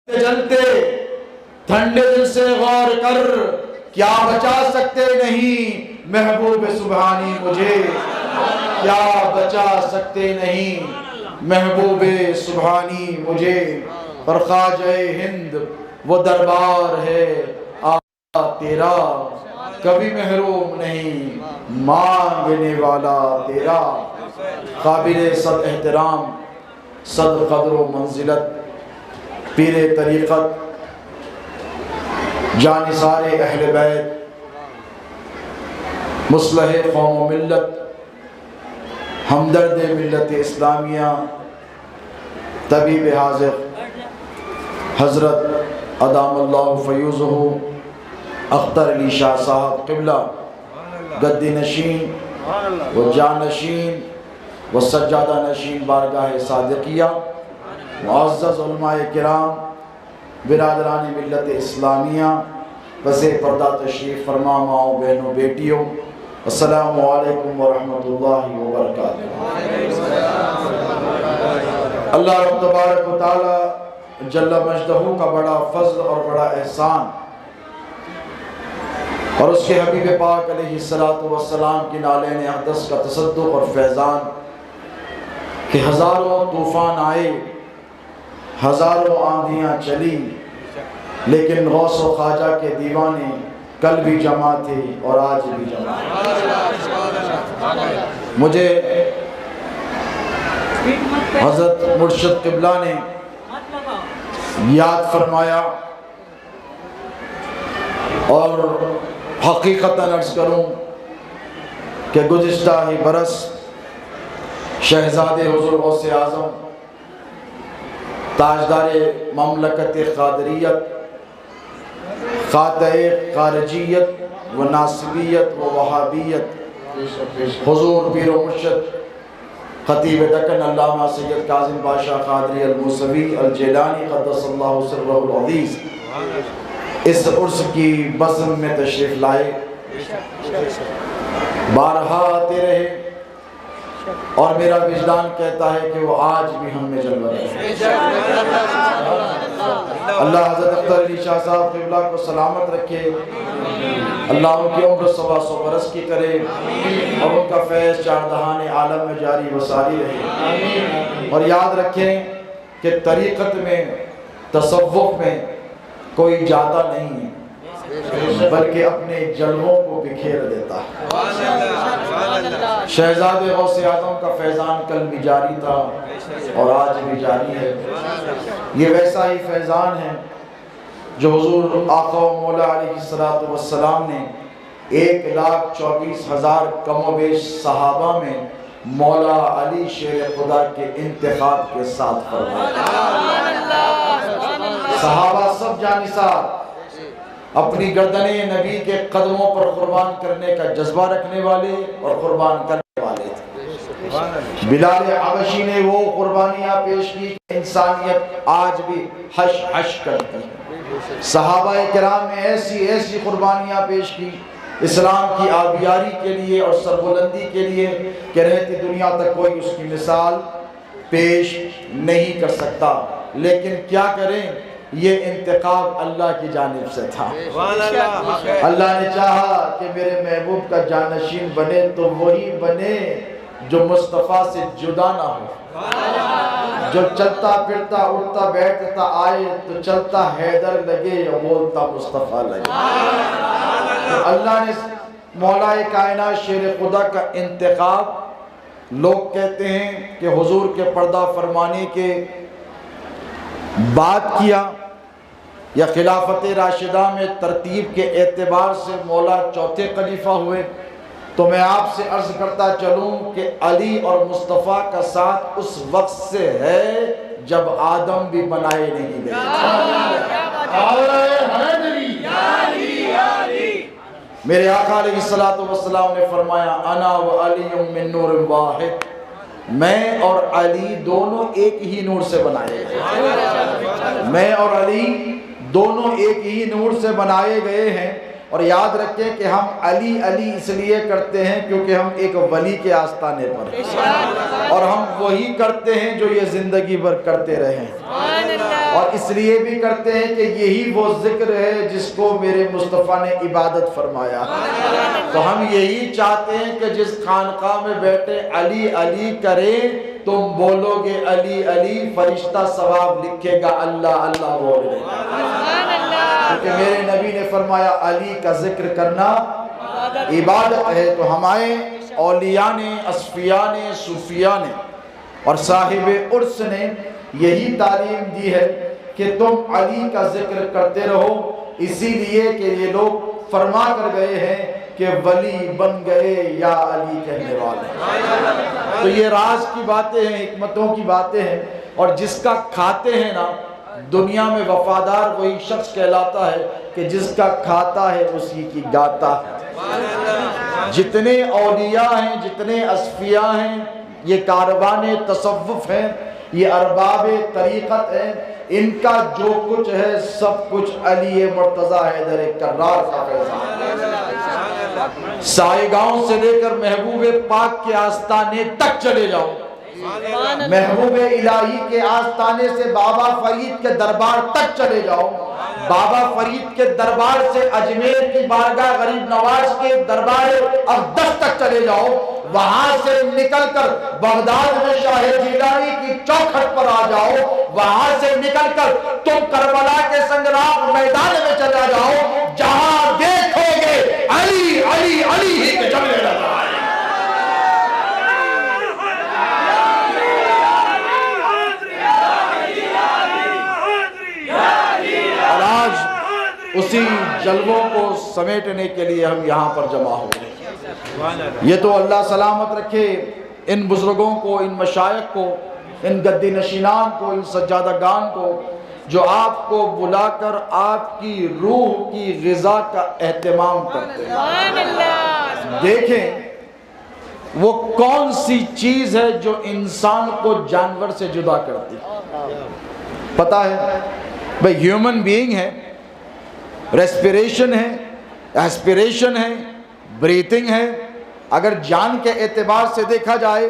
جلتے ٹھنڈے دل سے غور کر، کیا بچا سکتے نہیں محبوب سبحانی مجھے، کیا بچا سکتے نہیں محبوب سبحانی مجھے۔ پر خواجہ ہند وہ دربار ہے آقا تیرا، کبھی محروم نہیں مانگنے والا تیرا۔ قابل صد احترام، صد قدر و منزلت، پیر طریقت، جانثار اہل بیت، مصلح قوم و ملت، ہمدرد ملت اسلامیہ، طبیب حاذق حضرت ادام اللہ فیوزہ اختر علی شاہ صاحب قبلہ، گدی نشین و جانشین و سجادہ نشین بارگاہ صادقیہ، معزز علماء کرام، برادران ملت اسلامیہ، پس پردہ تشریف فرما ماؤں بہنوں بیٹیوں، السلام علیکم ورحمۃ اللہ وبرکاتہ۔ اللہ رب تبارک و تعالی جل مجدہ کا بڑا فضل اور بڑا احسان، اور اس کے حبیب پاک علیہ السلام کی نالین اقدس کا تصدق اور فیضان کہ ہزاروں طوفان آئے، ہزاروں آندھیاں چلی، لیکن غوث و خواجہ کے دیوانے کل بھی جمع تھے اور آج بھی جمع۔ مجھے حضرت مرشد قبلہ نے یاد فرمایا، اور حقیقتاً عرض کروں کہ گزشتہ ہی برس شہزادے حضور غوث اعظم تاجدار مملکت قادریت، خاتہ خارجیت و ناصبیت و وہابیت، حضور پیر و مرشد خطیب دکن علامہ سید کاظم باشا قادری الموسوی الجیلانی قدس اللہ سرہ العزیز اس عرس کی بزم میں تشریف لائے، بارہا آتے رہے، اور میرا وجدان کہتا ہے کہ وہ آج بھی ہم میں جلوہ رہے۔ اللہ حضرت اختر علی شاہ صاحب قبلہ کو سلامت رکھے، اللہ ان کی عمر 100 برس کی کرے، اور ان کا فیض چاردہان عالم میں جاری و ساری رہے۔ اور یاد رکھیں کہ طریقت میں، تصوف میں کوئی جاتا نہیں ہے، بلکہ اپنے جلووں کو بکھیر دیتا ہے۔ شہزادے غوث اعظم کا فیضان کل بھی جاری تھا اور آج بھی جاری ہے۔ یہ ویسا ہی فیضان ہے جو حضور آقا و مولا علیہ السلام نے 1,24,000 کم و بیش صحابہ میں مولا علی شیر خدا کے انتخاب کے ساتھ فرمایا۔ صحابہ سب جانثار، اپنی گردنیں نبی کے قدموں پر قربان کرنے کا جذبہ رکھنے والے اور قربان کرنے والے تھے۔ بلال حبشی نے وہ قربانیاں پیش کی کہ انسانیت آج بھی حش حش کرتی ہے۔ صحابہ کرام نے ایسی قربانیاں پیش کی اسلام کی آبیاری کے لیے اور سربلندی کے لیے کہ رہتی دنیا تک کوئی اس کی مثال پیش نہیں کر سکتا۔ لیکن کیا کریں، یہ انتخاب اللہ کی جانب سے تھا۔ اللہ نے چاہا کہ میرے محبوب کا جانشین بنے تو وہی بنے جو مصطفیٰ سے جدا نہ ہو، جو چلتا پھرتا اٹھتا بیٹھتا آئے تو چلتا حیدر لگے یا بولتا مصطفیٰ لگے۔ تو اللہ نے مولا کائنات شیر خدا کا انتخاب، لوگ کہتے ہیں کہ حضور کے پردہ فرمانے کے بعد کیا، یا خلافت راشدہ میں ترتیب کے اعتبار سے مولا چوتھے خلیفہ ہوئے، تو میں آپ سے عرض کرتا چلوں کہ علی اور مصطفیٰ کا ساتھ اس وقت سے ہے جب آدم بھی بنائے نہیں گئے۔ میرے آقا علیہ السلام نے فرمایا انا و علی من نور واحد، میں اور علی دونوں ایک ہی نور سے بنائے گئے، میں اور علی دونوں ایک ہی نور سے بنائے گئے ہیں۔ اور یاد رکھیں کہ ہم علی علی اس لیے کرتے ہیں کیونکہ ہم ایک ولی کے آستانے پر ہیں، اور ہم وہی کرتے ہیں جو یہ زندگی بھر کرتے رہے ہیں۔ اور اس لیے بھی کرتے ہیں کہ یہی وہ ذکر ہے جس کو میرے مصطفیٰ نے عبادت فرمایا. تو ہم یہی چاہتے ہیں کہ جس خانقاہ میں بیٹھے علی علی کریں، تم بولو گے علی علی، فرشتہ ثواب لکھے گا اللہ اللہ بول رہے. کیونکہ میرے نبی نے فرمایا علی کا ذکر کرنا عبادت ہے. تو ہمارے اولیاء نے، اصفیاء نے، صوفیاء نے اور صاحب عرس نے یہی تعلیم دی ہے کہ تم علی کا ذکر کرتے رہو. اسی لیے کہ یہ لوگ فرما کر گئے ہیں کہ ولی بن گئے یا علی کہنے والے. تو یہ راز کی باتیں ہیں، حکمتوں کی باتیں ہیں. اور جس کا کھاتے ہیں نا، دنیا میں وفادار وہی شخص کہلاتا ہے کہ جس کا کھاتا ہے اسی کی گاتا ہے. جتنے اولیاء ہیں، جتنے اصفیاء ہیں، یہ کاروان تصوف ہیں، یہ ارباب طریقت ہیں، ان کا جو کچھ ہے سب کچھ علی مرتضیٰ حیدر کرار کا فیضان. سائے گاؤں سے لے کر محبوب پاک کے آستانے تک چلے جاؤ، محبوب الہی کے آستانے سے بابا فرید کے دربار تک چلے جاؤ، بابا فرید کے دربار سے اجمیر کی بارگاہ غریب نواز کے دربار اقدس تک چلے جاؤ، وہاں سے نکل کر بغداد میں شاہ جیلانی کی چوکھٹ پر آ جاؤ، وہاں سے نکل کر تم کربلا کے سنگرام میدان میں چلا جاؤ، جہاں دیکھو گے علی علی علی ہی کے جلوے نظر آئے. اور آج اسی جلووں کو سمیٹنے کے لیے ہم یہاں پر جمع ہو گئے. یہ تو اللہ سلامت رکھے ان بزرگوں کو، ان مشائخ کو، ان گدی نشینان کو، ان سجادہ گان کو، جو آپ کو بلا کر آپ کی روح کی غذا کا اہتمام کرتے ہیں. دیکھیں وہ کون سی چیز ہے جو انسان کو جانور سے جدا کرتی ہے. پتہ ہے بھئی ہیومن بینگ ہے، ریسپیریشن ہے، ایسپیریشن ہے، بریتنگ ہے. اگر جان کے اعتبار سے دیکھا جائے،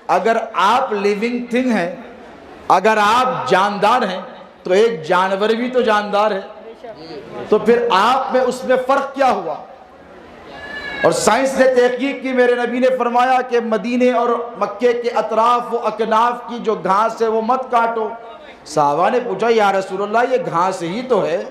اگر آپ لیونگ تھنگ ہیں، اگر آپ جاندار ہیں تو ایک جانور بھی تو جاندار ہے. تو پھر آپ میں اس میں فرق کیا ہوا؟ اور سائنس نے تحقیق کی. میرے نبی نے فرمایا کہ مدینے اور مکے کے اطراف و اکناف کی جو گھاس ہے وہ مت کاٹو. صحابہ نے پوچھا یا رسول اللہ یہ گھاس ہی تو ہے،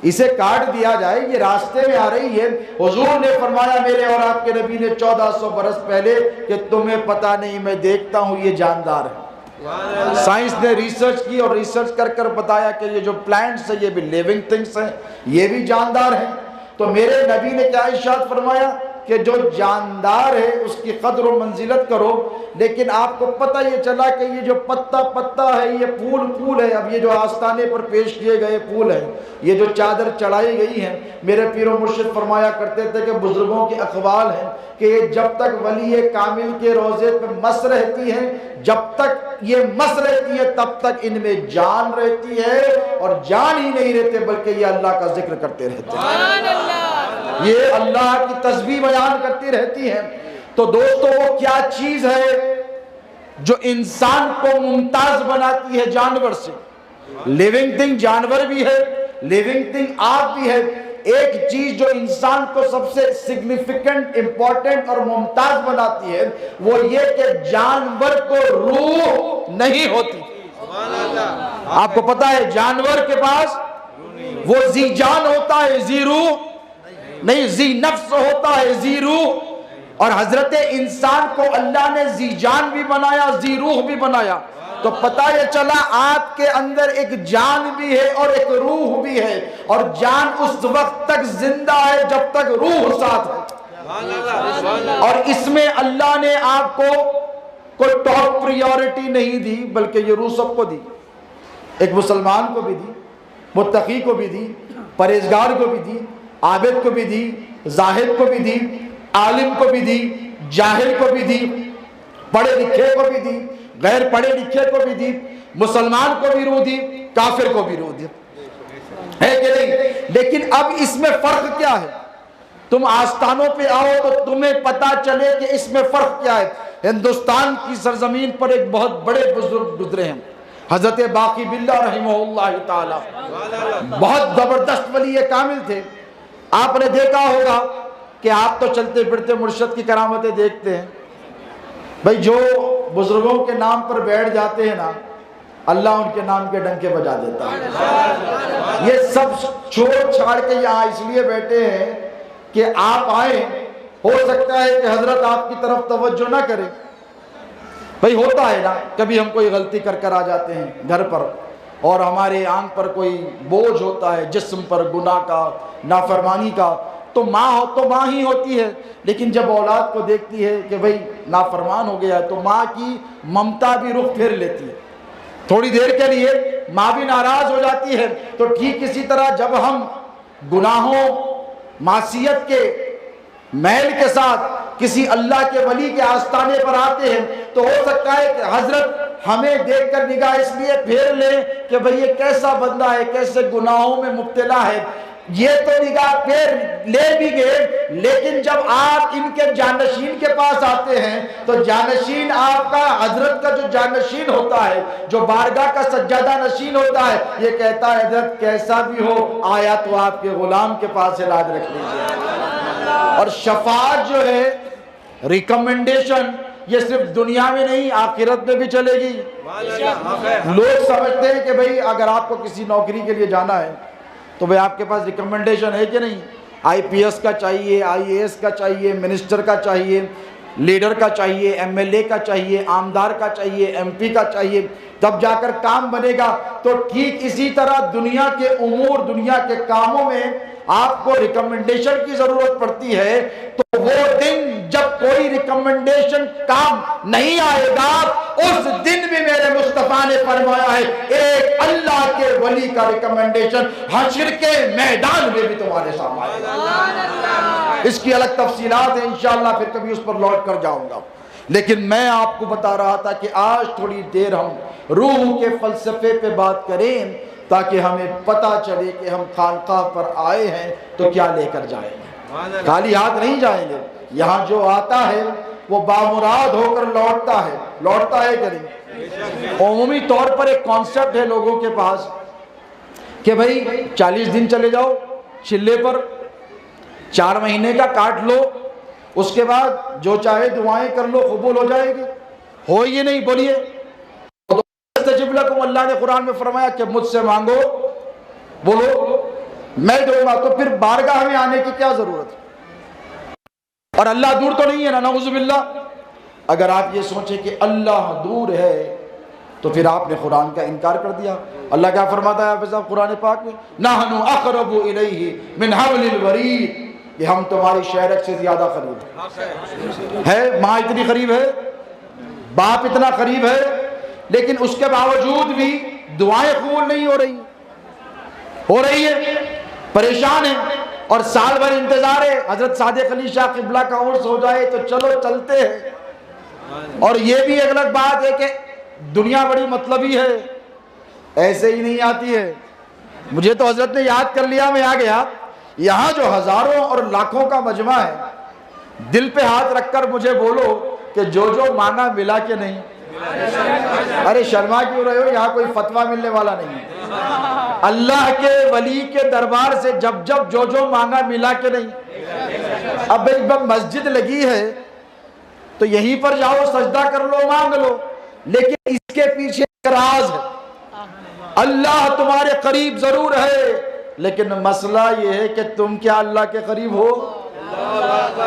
اسے کاٹ دیا جائے، یہ راستے میں آ رہی ہے. حضور نے فرمایا میرے اور آپ کے نبی نے 1400 برس پہلے کہ تمہیں پتہ نہیں میں دیکھتا ہوں یہ جاندار ہے. سائنس نے ریسرچ کی اور ریسرچ کر کر بتایا کہ یہ جو پلانٹس ہیں یہ بھی لیونگ تھنگس ہیں، یہ بھی جاندار ہیں. تو میرے نبی نے کیا ارشاد فرمایا کہ جو جاندار ہے اس کی قدر و منزلت کرو. لیکن آپ کو پتہ یہ چلا کہ یہ جو پتا ہے یہ پھول ہے. اب یہ جو آستانے پر پیش کیے گئے پھول ہیں، یہ جو چادر چڑھائی گئی ہیں، میرے پیر و مرشد فرمایا کرتے تھے کہ بزرگوں کے اقوال ہیں کہ یہ جب تک ولی کامل کے روضے پہ مس رہتی ہیں، جب تک یہ مس رہتی ہے تب تک ان میں جان رہتی ہے، اور جان ہی نہیں رہتے بلکہ یہ اللہ کا ذکر کرتے رہتے ہیں، یہ اللہ کی تسبیح بیان کرتی رہتی ہے. تو دوستو وہ کیا چیز ہے جو انسان کو ممتاز بناتی ہے جانور سے؟ لیونگ تھنگ جانور بھی ہے، لیونگ تھنگ آپ بھی ہے. ایک چیز جو انسان کو سب سے سگنیفیکنٹ، امپورٹنٹ اور ممتاز بناتی ہے وہ یہ کہ جانور کو روح نہیں ہوتی. آپ کو پتا ہے جانور کے پاس وہ ذی جان ہوتا ہے، ذی روح نہیں، ذی نفس ہوتا ہے، ذی روح. اور حضرت انسان کو اللہ نے ذی جان بھی بنایا، ذی روح بھی بنایا. تو پتہ یہ چلا آپ کے اندر ایک جان بھی ہے اور ایک روح بھی ہے، اور جان اس وقت تک زندہ ہے جب تک روح ساتھ ہے. اور اس میں اللہ نے آپ کو کوئی ٹاپ پریورٹی نہیں دی بلکہ یہ روح سب کو دی. ایک مسلمان کو بھی دی، متقی کو بھی دی، پرہیزگار کو بھی دی، عابد کو بھی دی، زاہد کو بھی دی، عالم کو بھی دی، جاہل کو بھی دی، پڑھے لکھے کو بھی دی، غیر پڑھے لکھے کو بھی دی، مسلمان کو بھی روح دی، کافر کو بھی روح دی، ہے کہ نہیں؟ لیکن اب اس میں فرق کیا ہے؟ تم آستانوں پہ آؤ تو تمہیں پتا چلے کہ اس میں فرق کیا ہے. ہندوستان کی سرزمین پر ایک بہت بڑے بزرگ گزرے ہیں، حضرت باقی باللہ رحمہ اللہ تعالی بہت زبردست ولی کامل تھے. آپ نے دیکھا ہوگا کہ آپ تو چلتے پھرتے مرشد کی کرامتیں دیکھتے ہیں. بھئی جو بزرگوں کے نام پر بیٹھ جاتے ہیں نا، اللہ ان کے نام کے ڈنکے بجا دیتا ہے. یہ سب چھوڑ چھاڑ کے یہاں اس لیے بیٹھے ہیں کہ آپ آئیں. ہو سکتا ہے کہ حضرت آپ کی طرف توجہ نہ کرے. بھئی ہوتا ہے نا، کبھی ہم کوئی غلطی کر کر آ جاتے ہیں گھر پر اور ہمارے آنکھ پر کوئی بوجھ ہوتا ہے، جسم پر گناہ کا، نافرمانی کا. تو ماں ہی ہوتی ہے، لیکن جب اولاد کو دیکھتی ہے کہ بھئی نافرمان ہو گیا ہے تو ماں کی ممتا بھی رخ پھیر لیتی ہے. تھوڑی دیر کے لیے ماں بھی ناراض ہو جاتی ہے. تو ٹھیک اسی طرح جب ہم گناہوں، معصیت کے میل کے ساتھ کسی اللہ کے ولی کے آستانے پر آتے ہیں تو ہو سکتا ہے کہ حضرت ہمیں دیکھ کر نگاہ اس لیے پھیر لیں کہ بھئی یہ کیسا بندہ ہے، کیسے گناہوں میں مبتلا ہے. یہ تو نگاہ پھیر لے بھی گئے، لیکن جب آپ ان کے جانشین کے پاس آتے ہیں تو جانشین آپ کا، حضرت کا جو جانشین ہوتا ہے، جو بارگاہ کا سجادہ نشین ہوتا ہے، یہ کہتا ہے حضرت کیسا بھی ہو آیا تو آپ کے غلام کے پاس علاج رکھ لیجیے. اور شفاعت جو ہے، ریکمنڈیشن، یہ صرف دنیا میں نہیں آخرت میں بھی چلے گی. لوگ سمجھتے ہیں کہ بھئی اگر آپ کو کسی نوکری کے لیے جانا ہے تو بھئی آپ کے پاس ریکمنڈیشن ہے کہ نہیں. آئی پی ایس کا چاہیے، آئی اے ایس کا چاہیے، منسٹر کا چاہیے، لیڈر کا چاہیے، ایم ایل اے کا چاہیے، آمدار کا چاہیے، ایم پی کا چاہیے، تب جا کر کام بنے گا. تو ٹھیک اسی طرح دنیا کے امور، دنیا کے کاموں میں آپ کو ریکمنڈیشن کی ضرورت پڑتی ہے. تو وہ دن جب کوئی ریکمنڈیشن کام نہیں آئے گا، اس دن بھی میرے مصطفیٰ نے فرمایا ہے ایک اللہ کے ولی کا ریکمنڈیشن حشر کے میدان میں بھی تمہارے سامنے آئے گا. اس کی الگ تفصیلات ہیں، انشاءاللہ پھر کبھی اس پر لوٹ کر جاؤں گا. لیکن میں آپ کو بتا رہا تھا کہ آج تھوڑی دیر ہم روح کے فلسفے پہ بات کریں تاکہ ہمیں پتہ چلے کہ ہم خانقاہ پر آئے ہیں تو کیا لے کر جائیں گے. خالی ہاتھ نہیں جائیں گے. یہاں جو آتا ہے وہ بامراد ہو کر لوٹتا ہے. لوٹتا ہے کہ نہیں؟ عمومی طور پر ایک کانسیپٹ ہے لوگوں کے پاس کہ بھئی 40 دن چلے جاؤ چلے پر، 4 مہینے کا کاٹ لو، اس کے بعد جو چاہے دعائیں کر لو، قبول ہو جائے گی. ہو یہ نہیں؟ بولیے. استجب لکم، اللہ نے قرآن میں فرمایا کہ مجھ سے مانگو، بولو میں دوں گا. تو پھر بارگاہ میں آنے کی کیا ضرورت ہے؟ اور اللہ دور تو نہیں ہے نا، نعوذ باللہ. اگر آپ یہ سوچیں کہ اللہ دور ہے تو پھر آپ نے قرآن کا انکار کر دیا. اللہ کیا فرماتا ہے حافظ صاحب قرآن پاک میں؟ نحن اقرب الیہ من حبل الورید، کہ ہم تمہاری شہرک سے زیادہ قریب ہے. ماں اتنی قریب ہے، باپ اتنا قریب ہے، لیکن اس کے باوجود بھی دعائیں قبول نہیں ہو رہی ہے. پریشان ہیں اور سال بھر انتظار ہے حضرت صادق علی شاہ قبلہ کا عرس ہو جائے تو چلو چلتے ہیں. اور یہ بھی ایک الگ بات ہے کہ دنیا بڑی مطلبی ہے، ایسے ہی نہیں آتی ہے. مجھے تو حضرت نے یاد کر لیا، میں آ گیا. یہاں جو ہزاروں اور لاکھوں کا مجمع ہے، دل پہ ہاتھ رکھ کر مجھے بولو کہ جو مانگا ملا کہ نہیں. ارے شرما کیوں رہے ہو؟ یہاں کوئی فتویٰ ملنے والا نہیں ہے. اللہ کے ولی کے دربار سے جب جو مانگا ملا کہ نہیں. اب ایک مسجد لگی ہے تو یہیں پر جاؤ، سجدہ کر لو، مانگ لو، لیکن اس کے پیچھے ایک راز ہے. اللہ تمہارے قریب ضرور ہے، لیکن مسئلہ یہ ہے کہ تم کیا اللہ کے قریب ہو؟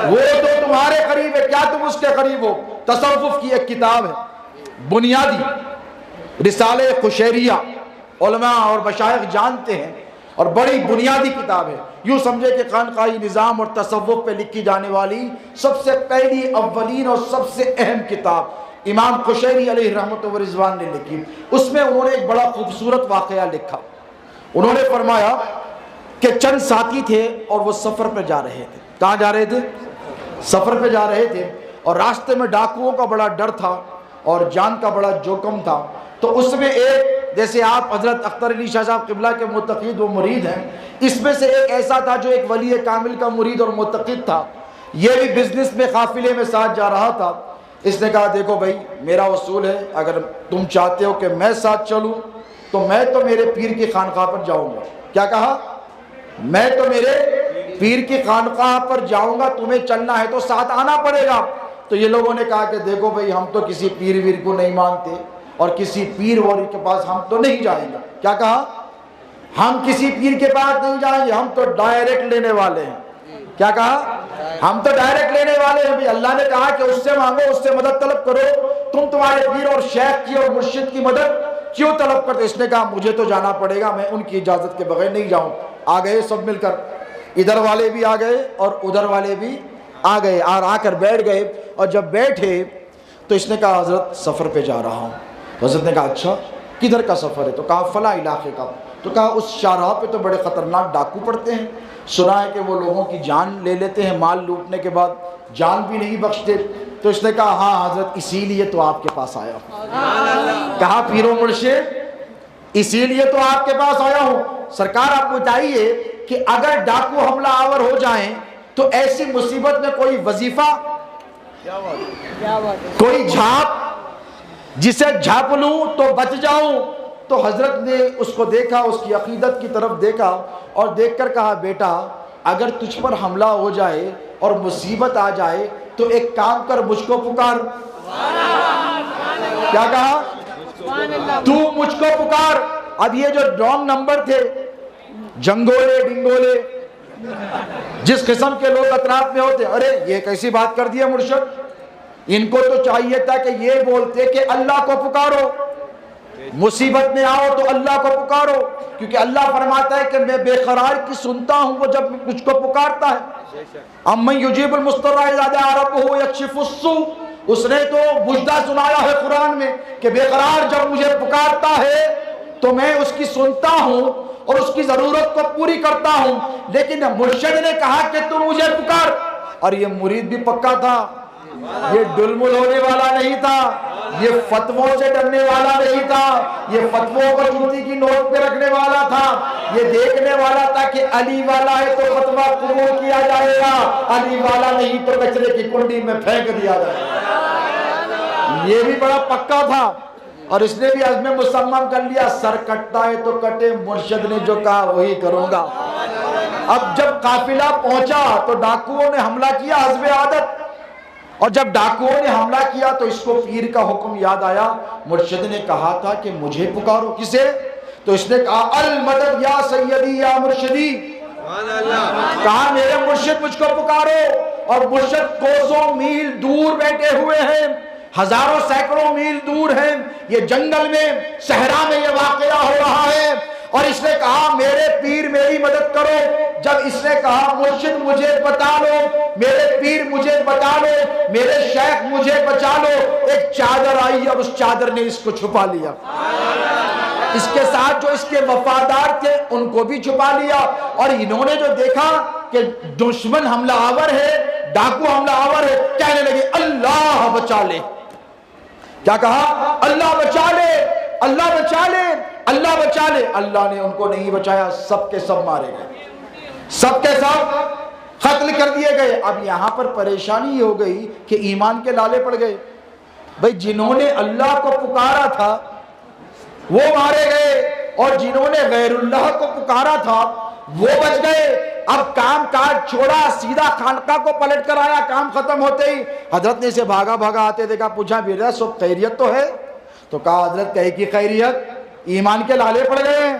وہ تو تمہارے قریب ہے، کیا تم اس کے قریب ہو؟ تصوف کی ایک کتاب ہے بنیادی، رسالہ قشیریہ، علماء اور مشائخ جانتے ہیں، اور بڑی بنیادی کتاب ہے. یوں سمجھے کہ خانقاہی نظام اور تصوف پہ لکھی جانے والی سب سے پہلی، اولین اور سب سے اہم کتاب امام قشیری علیہ رحمت و رضوان نے لکھی. اس میں انہوں نے ایک بڑا خوبصورت واقعہ لکھا. انہوں نے فرمایا کہ چند ساتھی تھے اور وہ سفر پہ جا رہے تھے. کہاں جا رہے تھے؟ سفر پہ جا رہے تھے، اور راستے میں ڈاکوؤں کا بڑا ڈر تھا اور جان کا بڑا جوکم تھا. تو اس میں ایک، جیسے آپ حضرت اختر علی شاہ صاحب قبلہ کے معتقد و مرید ہیں، اس میں سے ایک ایسا تھا جو ایک ولی کامل کا مرید اور معتقد تھا. یہ بھی بزنس میں قافلے میں ساتھ جا رہا تھا. اس نے کہا دیکھو بھائی میرا اصول ہے، اگر تم چاہتے ہو کہ میں ساتھ چلوں تو میں تو میرے پیر کی خانقاہ پر جاؤں گا۔ کیا کہا؟ میں تو میرے پیر کی خانقاہ پر جاؤں گا، تمہیں چلنا ہے تو ساتھ آنا پڑے گا۔ تو یہ لوگوں نے کہا کہ دیکھو بھائی ہم تو کسی پیر ویر کو نہیں مانتے اور کسی پیر ویر کے پاس ہم تو نہیں جائیں گے۔ کیا کہا؟ ہم کسی پیر کے پاس نہیں جائیں گے، ہم تو ڈائریکٹ لینے والے ہیں۔ کیا کہا؟ ہم تو ڈائریکٹ لینے والے ہیں۔ بھی اللہ نے کہا کہ اس سے مانگو، اس سے مدد طلب کرو، تم تمہارے پیر اور شیخ کی اور مرشد کی مدد کیوں طلب کرتے؟ اس نے کہا مجھے تو جانا پڑے گا، میں ان کی اجازت کے بغیر نہیں جاؤں۔ آ گئے سب مل کر، ادھر والے بھی آ گئے اور ادھر والے بھی آ گئے، اور آ کر بیٹھ گئے۔ اور جب بیٹھے تو اس نے کہا حضرت سفر پہ جا رہا ہوں۔ حضرت نے کہا اچھا کدھر کا سفر ہے؟ تو کہا فلاں علاقے کا۔ تو کہا اس شاہراہ پہ تو بڑے خطرناک ڈاکو پڑتے ہیں، سنا ہے کہ وہ لوگوں کی جان لے لیتے ہیں، مال لوٹنے کے بعد جان بھی نہیں بخشتے۔ تو اس نے کہا ہاں حضرت اسی لیے تو آپ کے پاس آیا ہوں۔ کہا پیر و مرشد اسی لیے تو آپ کے پاس آیا ہوں۔ سرکار آپ بتائیے کہ اگر ڈاکو حملہ آور ہو جائیں تو ایسی مصیبت میں کوئی وظیفہ، کوئی جھاپ جسے جھاپ لوں تو بچ جاؤں؟ تو حضرت نے اس کو دیکھا، اس کی عقیدت کی طرف دیکھا اور دیکھ کر کہا بیٹا اگر تجھ پر حملہ ہو جائے اور مصیبت آ جائے تو ایک کام کر، مجھ کو پکار۔ کیا کہا؟ تو مجھ کو پکار۔ اب یہ جو رانگ نمبر تھے، جنگولے ڈنگولے جس قسم کے لوگ اطراف میں ہوتے، ارے یہ کیسی بات کر دی ہے مرشد، ان کو تو چاہیے تھا کہ یہ بولتے کہ اللہ کو پکارو، مصیبت میں آؤ تو اللہ کو پکارو، کیونکہ اللہ فرماتا ہے کہ میں بے قرار کی سنتا ہوں وہ جب مجھ کو پکارتا ہے۔ امن یجیب المضطر اذا دعا ربہ یکشف السوء، اس نے تو مجدہ سنایا ہے قرآن میں کہ بے قرار جب مجھے پکارتا ہے تو میں اس کی سنتا ہوں اور اس کی ضرورت کو پوری کرتا ہوں۔ لیکن مرشد نے کہا کہ تو مجھے پکار، اور یہ مرید بھی پکا تھا، یہ ڈلمل ہونے والا نہیں تھا، یہ فتووں سے ڈرنے والا نہیں تھا، یہ فتووں کو جوتی کی نوٹ پہ رکھنے والا تھا، یہ دیکھنے والا تھا کہ علی والا ہے تو فتوہ قبول کیا جائے گا، علی والا نہیں تو کچرے کی کنڈی میں پھینک دیا جائے گا۔ یہ بھی بڑا پکا تھا اور اس نے بھی عزم مصمم کر لیا، سر کٹتا ہے تو کٹے، مرشد نے جو کہا وہی کروں گا۔ اب جب قافلہ پہنچا تو ڈاکوؤں نے حملہ کیا حسب عادت، اور جب ڈاکوؤں نے حملہ کیا تو اس کو پیر کا حکم یاد آیا، مرشد نے کہا تھا کہ مجھے پکارو۔ کسے؟ تو اس نے کہا المدد یا سیدی یا مرشدی، کہا میرے مرشد مجھ کو پکارو۔ اور مرشد کوسوں میل دور بیٹھے ہوئے ہیں، ہزاروں سینکڑوں میل دور ہیں، یہ جنگل میں صحرا میں یہ واقعہ ہو رہا ہے، اور اس نے کہا میرے پیر میری مدد کرو۔ جب اس نے کہا مرشد مجھے بتا لو، میرے پیر مجھے بتا لو، میرے شیخ مجھے بچا لو، ایک چادر آئی، اب اس چادر نے اس کو چھپا لیا، اس کے ساتھ جو اس کے وفادار تھے ان کو بھی چھپا لیا۔ اور انہوں نے جو دیکھا کہ دشمن حملہ آور ہے، ڈاکو حملہ آور ہے، کہنے لگے اللہ بچا لے۔ کیا کہا؟ اللہ بچا لے، اللہ بچا لے، اللہ بچا لے۔ اللہ نے ان کو نہیں بچایا، سب کے سب مارے گئے، سب کے سب قتل کر دیے گئے۔ اب یہاں پر پریشانی ہو گئی کہ ایمان کے لالے پڑ گئے، بھئی جنہوں نے اللہ کو پکارا تھا وہ مارے گئے، اور جنہوں نے غیر اللہ کو پکارا تھا وہ بچ گئے۔ اب کام کاج چھوڑا، سیدھا خانقاہ کو پلٹ کر آیا، کام ختم ہوتے ہی حضرت نے اسے بھاگا بھاگا آتے دیکھا، پوچھا بیٹا سب خیریت تو ہے؟ تو کہا حضرت کہے کی خیریت، ایمان کے لالے پڑ گئے ہیں،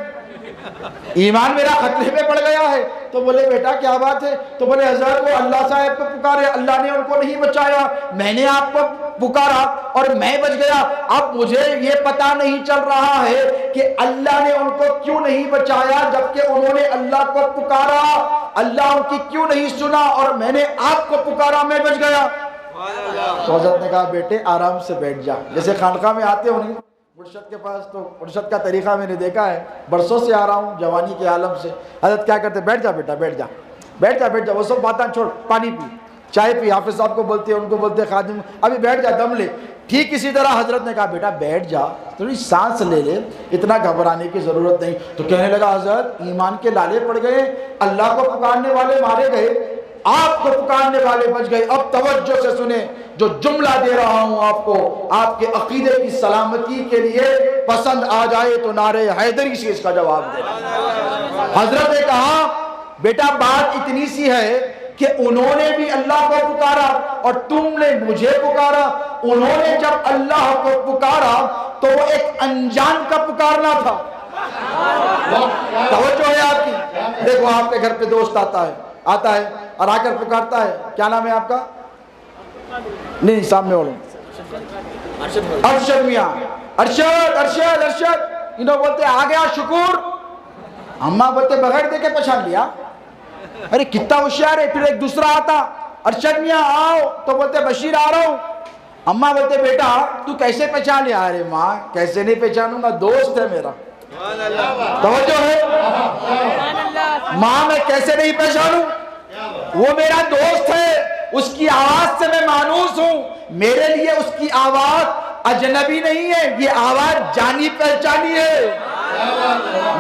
ایمان میرا خطرے پہ پڑ گیا ہے۔ تو بولے بیٹا کیا بات ہے؟ تو بولے حضرت وہ اللہ صاحب کو پکارے، اللہ نے ان کو نہیں بچایا، میں نے آپ کو پکارا اور میں بچ گیا۔ اب مجھے یہ پتا نہیں چل رہا ہے کہ اللہ نے ان کو کیوں نہیں بچایا جبکہ انہوں نے اللہ کو پکارا، اللہ ان کی کیوں نہیں سنا، اور میں نے آپ کو پکارا میں بچ گیا۔ تو حضرت نے کہا بیٹے آرام سے بیٹھ جا، جیسے خانقاہ میں آتے ہوں مرشد کے پاس، تو مرشد کا طریقہ میں نے دیکھا ہے، برسوں سے آ رہا ہوں جوانی کے عالم سے، حضرت کیا کرتے؟ بیٹھ جا بیٹا، بیٹھ جا بیٹھ جا بیٹھ جا، وہ سب باتیں چھوڑ، پانی پی، چائے پی، حافظ صاحب کو بولتے ہیں، ان کو بولتے ہیں خادم، ابھی بیٹھ جا دم لے۔ ٹھیک اسی طرح حضرت نے کہا بیٹا بیٹھ جا، تھوڑی سانس لے لے، اتنا گھبرانے کی ضرورت نہیں۔ تو کہنے لگا حضرت ایمان کے لالے پڑ گئے، اللہ کو پکارنے والے مارے گئے، آپ کو پکارنے والے بچ گئے۔ اب توجہ سے سنیں، جو جملہ دے رہا ہوں آپ کو، آپ کے عقیدے کی سلامتی کے لیے پسند آ جائے تو نعرہ حیدری سے اس کا جواب دے۔ حضرت نے کہا بیٹا بات اتنی سی ہے کہ انہوں نے بھی اللہ کو پکارا اور تم نے مجھے پکارا۔ انہوں نے جب اللہ کو پکارا تو وہ ایک انجان کا پکارنا تھا۔ توجہ ہے آپ کی؟ دیکھو آپ کے گھر پہ دوست آتا ہے اور آ کر پکارتا ہے، کیا نام ہے آپ کا؟ نہیں سامنے والوں، ارشد میاں، ارشد ارشد ارشد، انہوں بولتے آ گیا شکور، اماں بولتے بغیر دے کے پہچان لیا۔ ارے کتنا ہوشیار ہے۔ پھر ایک دوسرا آتا، ارشد میاں آؤ، تو بولتے بشیر آ رہا ہوں۔ اماں بولتے بیٹا تو کیسے پہچان لیا؟ ارے ماں کیسے نہیں پہچانوں گا، دوست ہے میرا۔ توجہ ہے؟ ماں میں کیسے نہیں پہچانوں، وہ میرا دوست ہے، اس کی آواز سے میں مانوس ہوں، میرے لیے اس کی آواز اجنبی نہیں ہے، یہ آواز جانی پہچانی ہے،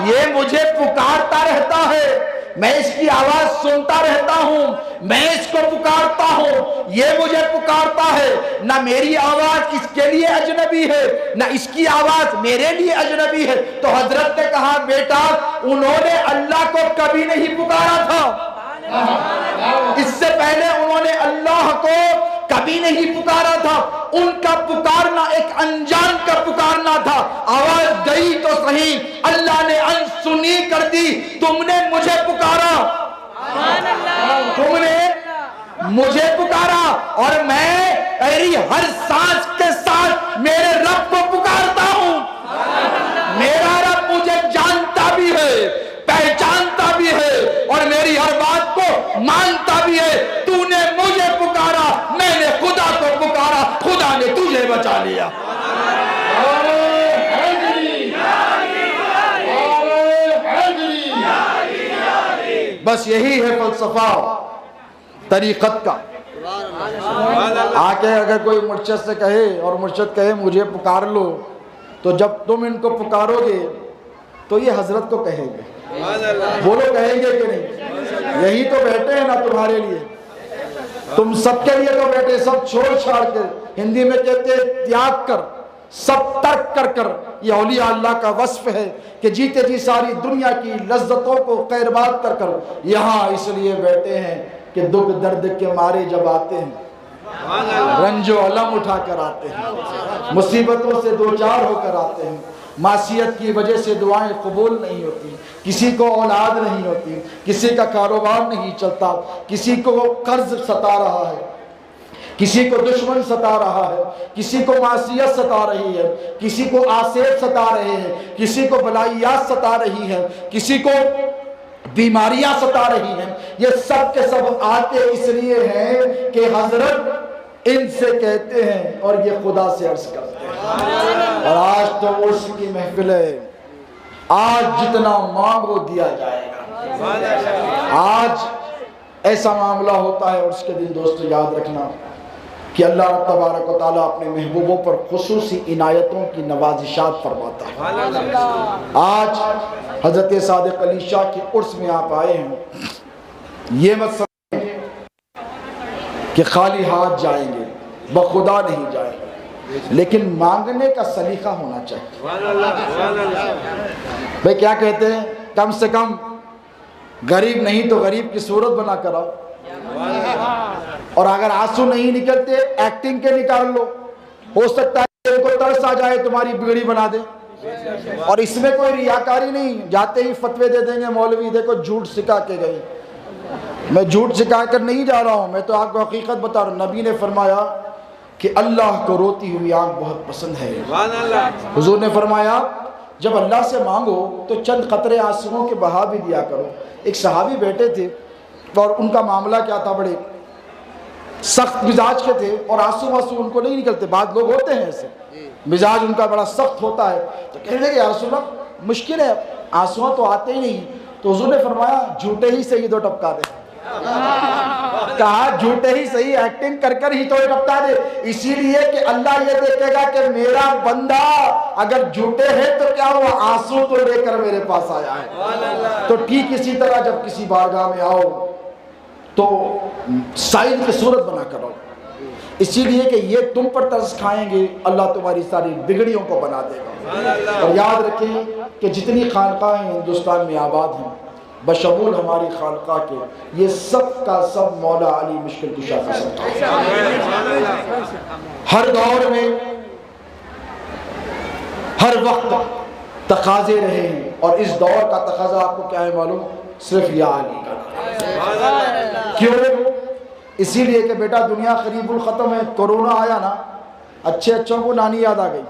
یہ مجھے پکارتا رہتا ہے، میں اس کی آواز سنتا رہتا ہوں، میں اس کو پکارتا ہوں، یہ مجھے پکارتا ہے، نہ میری آواز اس کے لیے اجنبی ہے نہ اس کی آواز میرے لیے اجنبی ہے۔ تو حضرت نے کہا بیٹا انہوں نے اللہ کو کبھی نہیں پکارا تھا، اس سے پہلے انہوں نے اللہ کو کبھی نہیں پکارا تھا، ان کا پکارنا ایک انجان کا پکارنا تھا۔ آواز گئی تو صحیح، اللہ نے انسنی کر دی، تم نے مجھے پکارا، تم نے مجھے پکارا، اور میں میری ہر سانس کے ساتھ میرے رب کو پکارتا ہوں۔ میرا رب مجھے جانتا بھی ہے، پہچانتا بھی ہے، اور میری ہر بات کو مانتا بھی ہے۔ تو نے مجھے پکارا، میں نے خدا کو پکارا، خدا نے تجھے بچا لیا۔ بس یہی ہے فلسفہ طریقت کا۔ آکے اگر کوئی مرشد سے کہے اور مرشد کہے مجھے پکار لو، تو جب تم ان کو پکارو گے تو یہ حضرت کو کہیں گے، وہ لوگ کہیں گے کہ نہیں یہی تو بیٹھے ہیں نا تمہارے لیے، تم سب کے لیے تو بیٹھے، سب چھوڑ چھاڑ کر، ہندی میں کہتے ہیں تیاگ کر، سب ترک کر کر۔ یہ اولیاء اللہ کا وصف ہے کہ جیتے جی ساری دنیا کی لذتوں کو قربان کر کر یہاں اس لیے بیٹھے ہیں کہ دکھ درد کے مارے جب آتے ہیں، رنج و علم اٹھا کر آتے ہیں، مصیبتوں سے دوچار ہو کر آتے ہیں، معصیت کی وجہ سے دعائیں قبول نہیں ہوتی، کسی کو اولاد نہیں ہوتی، کسی کا کاروبار نہیں چلتا، کسی کو قرض ستا رہا ہے، کسی کو دشمن ستا رہا ہے، کسی کو معصیت ستا رہی ہے، کسی کو آسیب ستا رہے ہیں، کسی کو بلائیات ستا رہی ہے، کسی کو بیماریاں ستا رہی ہیں۔ یہ سب کے سب آتے اس لیے ہیں کہ حضرت ان سے کہتے ہیں اور یہ خدا سے عرض کرتے ہیں۔ اور آج تو عرس کی محفل ہے، آج جتنا مانگو دیا جائے گا۔ آج ایسا معاملہ ہوتا ہے، اور اس کے دن دوستو یاد رکھنا کہ اللہ تبارک و تعالیٰ اپنے محبوبوں پر خصوصی عنایتوں کی نوازشات فرماتا ہے۔ آج حضرت صادق علی شاہ کی عرس میں آپ آئے ہیں، یہ مت سمجھیں کہ خالی ہاتھ جائیں گے، بخدا نہیں جائیں گے، لیکن مانگنے کا سلیقہ ہونا چاہیے۔ بھئی کیا کہتے ہیں، کم سے کم غریب نہیں تو غریب کی صورت بنا کر آؤ، اور اگر آنسو نہیں نکلتے ایکٹنگ کے نکال لو، ہو سکتا ہے ان کو ترس آ جائے تمہاری بگڑی بنا دے۔ اور اس میں کوئی ریاکاری نہیں، جاتے ہی فتوے دے دیں گے مولوی دیکھو جھوٹ سکھا کے گئے۔ میں جھوٹ سکھا کر نہیں جا رہا ہوں، میں تو آپ کو حقیقت بتا رہا ہوں۔ نبی نے فرمایا کہ اللہ کو روتی ہوئی آنکھ بہت پسند ہے۔ حضور نے فرمایا جب اللہ سے مانگو تو چند قطرے آنسوؤں کے بہا بھی دیا کرو۔ ایک صحابی بیٹھے تھے اور ان کا معاملہ کیا تھا، بڑے سخت مزاج کے تھے، اور آنسو ان کو نہیں نکلتے، بعض لوگ ہوتے ہیں ایسے، مزاج ان کا بڑا سخت ہوتا ہے، تو کہنے لگے یا رسول اللہ مشکل ہے، آنسو تو آتے ہی نہیں۔ تو حضور نے فرمایا جھوٹے ہی صحیح دو ٹپکا دے۔ کہا جھوٹے ہی صحیح، ایکٹنگ کر کر ہی تو ٹپکا دے، اسی لیے کہ اللہ یہ دیکھے گا کہ میرا بندہ اگر جھوٹے ہے تو کیا ہوا، آنسو تو لے کر میرے پاس آیا ہے۔ تو ٹھیک اسی طرح جب کسی بارگاہ میں آؤ تو سائل کی صورت بنا کر رہو، اسی لیے کہ یہ تم پر ترس کھائیں گے، اللہ تمہاری ساری بگڑیوں کو بنا دے گا۔ اور یاد رکھیں کہ جتنی خانقاہیں ہندوستان میں آباد ہیں بشمول ہماری خانقاہ کے، یہ سب کا سب مولا علی مشکل کشا کا صدقہ ہے۔ ہر دور میں ہر وقت تقاضے رہے ہیں، اور اس دور کا تقاضا آپ کو کیا ہے معلوم؟ صرف یا علی کا۔ کیوں؟ اسی لیے کہ بیٹا دنیا قریب الختم ہے، کورونا آیا نا، اچھے اچھوں کو نانی یاد آ گئی،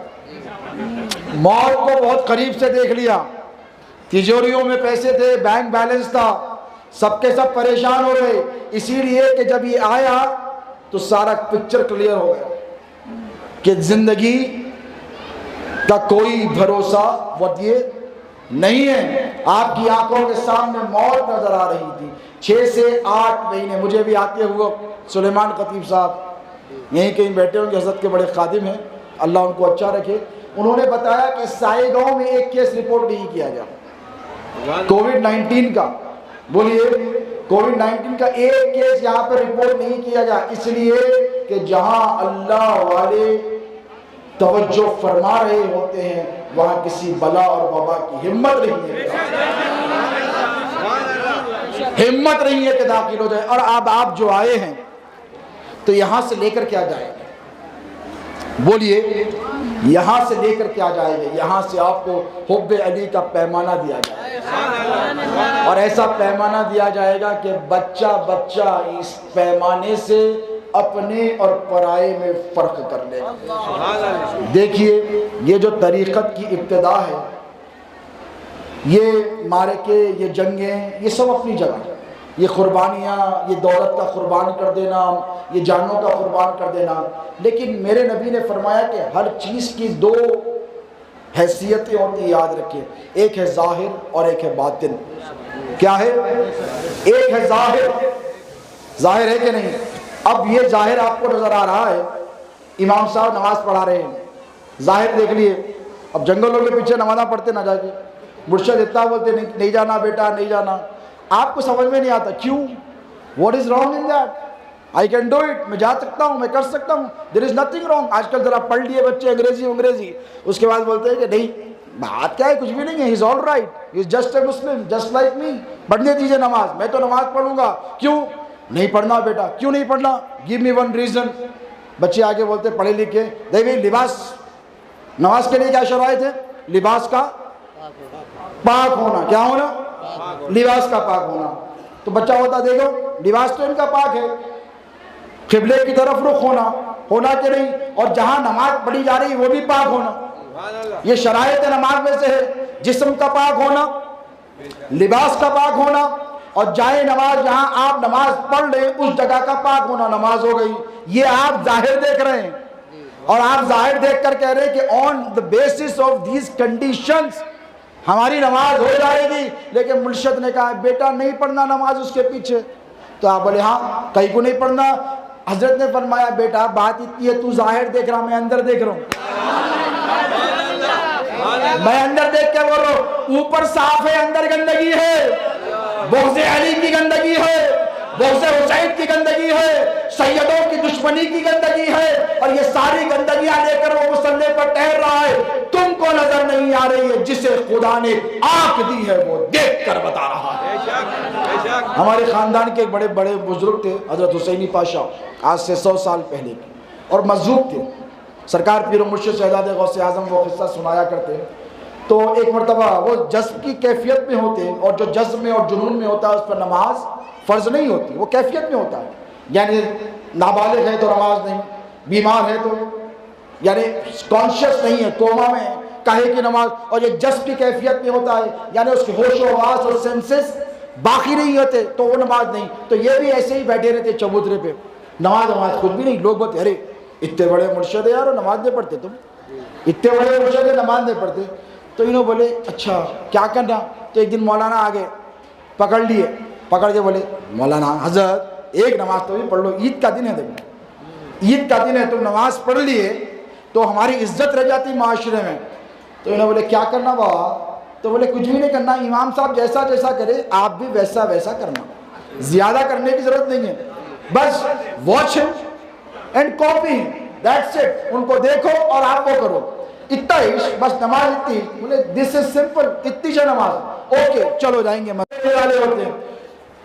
موت کو بہت قریب سے دیکھ لیا، تجوریوں میں پیسے تھے، بینک بیلنس تھا، سب کے سب پریشان ہو گئے، اسی لیے کہ جب یہ آیا تو سارا پکچر کلیئر ہو گیا کہ زندگی کا کوئی بھروسہ وقت یہ نہیں ہے۔ آپ کی آنکھوں کے سامنے موت نظر آ رہی تھی، 6 سے 8 مہینے۔ مجھے بھی آتے ہوئے سلیمان خطیب صاحب یہیں کہیں بیٹھے ہوں گے، حضرت کے بڑے خادم ہیں، اللہ ان کو اچھا رکھے، انہوں نے بتایا کہ سائے گاؤں میں ایک کیس رپورٹ نہیں کیا گیا کووڈ-19 کا۔ بولیے کووڈ 19 کا ایک کیس یہاں پر رپورٹ نہیں کیا گیا، اس لیے کہ جہاں اللہ والے توجہ فرما رہے ہوتے ہیں وہاں کسی بلا اور وبا کی ہمت نہیں ہے، ہمت نہیں ہے کہ داخل ہو جائے۔ اور اب آپ جو آئے ہیں تو یہاں سے لے کر کیا جائیں گے؟ بولیے یہاں سے لے کر کیا جائیں گے؟ یہاں سے آپ کو حب علی کا پیمانہ دیا جائے گا، اور ایسا پیمانہ دیا جائے گا کہ بچہ بچہ اس پیمانے سے اپنے اور پرائے میں فرق کر لے گا۔ دیکھیے یہ جو طریقت کی ابتدا ہے، یہ معرکے، یہ جنگیں، یہ سب اپنی جگہ، یہ قربانیاں، یہ دولت کا قربان کر دینا، یہ جانوں کا قربان کر دینا، لیکن میرے نبی نے فرمایا کہ ہر چیز کی 2 حیثیتیں ہوتی، یاد رکھیں، ایک ہے ظاہر اور ایک ہے باطن۔ کیا ہے؟ ایک ہے ظاہر، ظاہر ہے کہ نہیں؟ اب یہ ظاہر آپ کو نظر آ رہا ہے، امام صاحب نماز پڑھا رہے ہیں، ظاہر دیکھ لیے، اب جنگلوں کے پیچھے نمازہ پڑھتے نہ جا کے، مرشد اتنا بولتے نہیں جانا بیٹا نہیں جانا، آپ کو سمجھ میں نہیں آتا کیوں؟ What is wrong in that? I can do it، میں جا سکتا ہوں، میں کر سکتا ہوں، there is nothing wrong۔ آج کل ذرا پڑھ لیے بچے انگریزی، اس کے بعد بولتے ہیں کہ نہیں بات کیا ہے، کچھ بھی نہیں ہے، he is all right، he is just a Muslim just like me، پڑھنے دیجئے نماز، میں تو نماز پڑھوں گا۔ کیوں نہیں پڑھنا بیٹا؟ کیوں نہیں پڑھنا؟ give me one reason۔ بچے آگے بولتے پڑھے لکھے، دیکھیں لباس، نماز کے لیے کیا شرائط ہے؟ لباس کا پاک ہونا، کیا ہونا؟ لباس کا پاک ہونا۔ تو بچہ ہوتا دیکھو لباس تو ان کا پاک ہے، قبلے کی طرف رخ ہونا کہ نہیں، اور جہاں نماز پڑھی جا رہی وہ بھی پاک ہونا، یہ شرائط نماز میں سے ہے۔ جسم کا پاک ہونا، لباس کا پاک ہونا، اور جائے نماز جہاں آپ نماز پڑھ رہے اس جگہ کا پاک ہونا، نماز ہو گئی۔ یہ آپ ظاہر دیکھ رہے ہیں، اور آپ ظاہر دیکھ کر کہہ رہے ہیں کہ آن the basis of these conditions ہماری نماز ہو جائے گی، لیکن مرشد نے کہا بیٹا نہیں پڑھنا نماز اس کے پیچھے۔ تو آپ بولے ہاں کہیں کو نہیں پڑھنا؟ حضرت نے فرمایا بیٹا بات اتنی ہے، تو ظاہر دیکھ رہا، میں اندر دیکھ رہا ہوں، میں اندر دیکھ کے بول رہا ہوں، اوپر صاف ہے اندر گندگی ہے، بغض علی کی گندگی ہے، بغض حسین کی گندگی ہے، سیدوں کی دشمنی کی گندگی ہے، اور یہ ساری گندگیاں لے کر وہ مصلی پر ٹہر رہا ہے، تم کو نظر نہیں آ رہی ہے، جسے خدا نے آنکھ دی ہے وہ دیکھ کر بتا رہا ہے۔ ہمارے خاندان کے ایک بڑے بزرگ تھے حضرت حسینی پاشا، آج سے 100 سال پہلے کے، اور مذہوب تھے، سرکار پیر و مرشد شہزادہ غوث اعظم وہ قصہ سنایا کرتے ہیں۔ تو ایک مرتبہ وہ جذب کی کیفیت میں ہوتے ہیں، اور جو جذب میں اور جنون میں ہوتا ہے اس پر نماز فرض نہیں ہوتی، وہ کیفیت میں ہوتا ہے، یعنی نابالغ ہے تو نماز نہیں، بیمار ہے تو یعنی کانشیس نہیں ہے، کوما میں ہے، کہے کی نماز، اور یہ جذب کی کیفیت میں ہوتا ہے، یعنی اس کے ہوش و حواس اور سینسز باقی نہیں ہوتے تو وہ نماز نہیں۔ تو یہ بھی ایسے ہی بیٹھے رہتے چبوترے پہ، نماز خود بھی نہیں، لوگ بولتے ارے اتنے بڑے مرشد یار نماز نہیں پڑھتے، تم اتنے بڑے مرشد نماز نہیں پڑھتے۔ تو انہوں بولے اچھا کیا کرنا؟ تو ایک دن مولانا آگے پکڑ لیے، پکڑ کے بولے مولانا حضرت ایک نماز تو بھی پڑھ لو، عید کا دن ہے، دیکھو عید کا دن ہے، تم نماز پڑھ لیے تو ہماری عزت رہ جاتی معاشرے میں۔ تو انہوں بولے کیا کرنا بابا؟ تو بولے کچھ بھی نہیں کرنا، امام صاحب جیسا جیسا کرے آپ بھی ویسا ویسا کرنا۔ زیادہ کرنے کی ضرورت نہیں ہے، بس watch and copy, that's it. ان کو دیکھو اور آپ وہ کرو، اتنا ہی بس. نماز اتنی، بولے دس از سمپل، اتنی سے نماز، اوکے چلو جائیں گے. مسجد والے ہوتے ہیں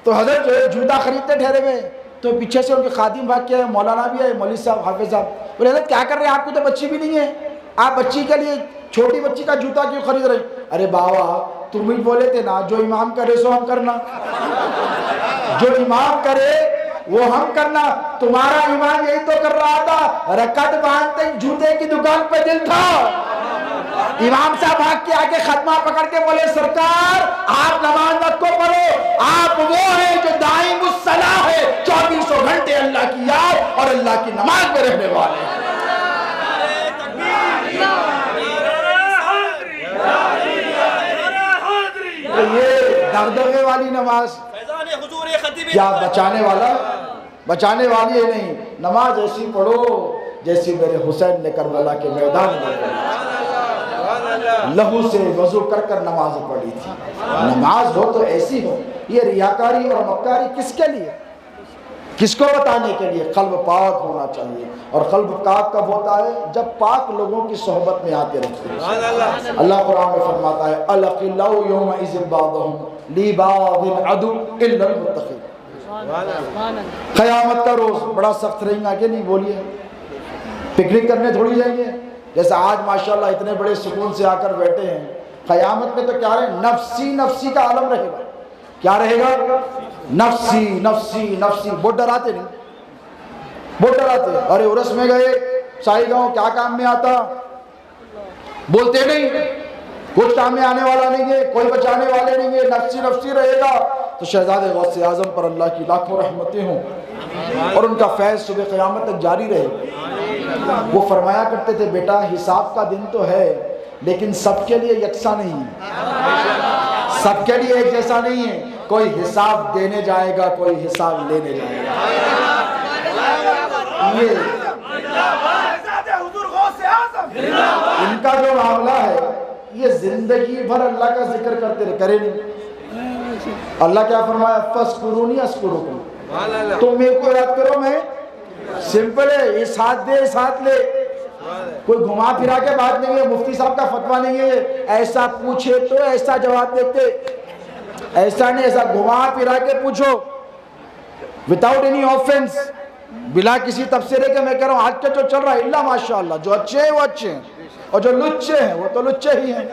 تو حضرت جو ہے جوتا خریدتے ٹھہرے ہوئے، تو پیچھے سے ان کے خادم بھاگ کے آئے، مولانا بھی آئے، مولوی صاحب، حافظ صاحب. بولے حضرت کیا کر رہے ہیں، آپ کو تو بچی بھی نہیں ہے، آپ بچی کے لیے چھوٹی بچی کا جوتا کیوں خرید رہے ہیں؟ ارے بابا تم ہی بولے تھے نا جو امام کرے سو ہم کرنا، جو امام کرے وہ ہم کرنا. تمہارا امام یہی تو کر رہا تھا، رکعت باندھتے جوتے کی دکان پہ دل تھا. امام صاحب بھاگ کے آگے ختمہ پکڑ کے بولے سرکار آپ نماز مت کو پڑھو، آپ وہ ہیں جو دائم الصلاح ہے، 24 گھنٹے اللہ کی یاد اور اللہ کی نماز میں رہنے والے ہیں. یہ دغدغے والی نماز کیا بچانے والی ہے نہیں. نماز ایسی پڑھو جیسی میرے حسین نے کربلا کے میدان میں لہو سے وضو کر کر نماز پڑھی تھی. نماز ہو تو ایسی ہو. یہ ریاکاری اور مکاری کس کے لیے، کس کو بتانے کے لیے؟ قلب پاک ہونا چاہیے. اور قلب پاک کب ہوتا ہے؟ جب پاک لوگوں کی صحبت میں آتے رہتے ہیں. اللہ قرآن میں فرماتا ہے الأخلاء يومئذ بعضهم لبعض عدو إلا المتقين. قیامت کا روز بڑا سخت رہیں گا کہ نہیں؟ بولیے. پکنک کرنے تھوڑی جائیں گے جیسے آج ماشاءاللہ اتنے بڑے سکون سے آ کر بیٹھے ہیں. قیامت میں تو کیا رہے؟ نفسی نفسی کا عالم رہے گا. کیا رہے گا؟ نفسی نفسی نفسی. بہت ڈراتے نہیں، بہت ڈراتے. ارے عرس میں گئے سائی گاؤں، کیا کام میں آتا؟ بولتے نہیں، کچھ کام میں آنے والا نہیں ہے، کوئی بچانے والے نہیں ہے، نفسی نفسی رہے گا. تو شہزادے غوث اعظم پر اللہ کی لاکھوں رحمتیں ہوں اور ان کا فیض صبح قیامت تک جاری رہے. وہ فرمایا کرتے تھے بیٹا حساب کا دن تو ہے لیکن سب کے لیے یکساں نہیں ہے، سب کے لیے ایک جیسا نہیں ہے. کوئی حساب دینے جائے گا، کوئی حساب لینے جائے گا. یہ ان کا جو معاملہ ہے یہ زندگی بھر اللہ کا ذکر کرتے رہے، کرے نہیں. اللہ کیا فرمایا؟ فَاسْكُرُونِي أَذْكُرُكُمْ. تم میرے کو یاد کرو. میں سمپل ہے، یہ ساتھ دے ساتھ لے، کوئی گھما پھرا کے بات نہیں ہے. مفتی صاحب کا فتویٰ نہیں ہے ایسا پوچھے تو ایسا جواب دیتے، ایسا نہیں، ایسا گھما پھرا کے پوچھو without any offense، بلا کسی تبصرے کے. میں کہہ رہا ہوں آج کے جو چل رہا ہے اللہ ماشاءاللہ، جو اچھے ہیں وہ اچھے ہیں اور جو لچے ہیں وہ تو لچے ہی ہیں،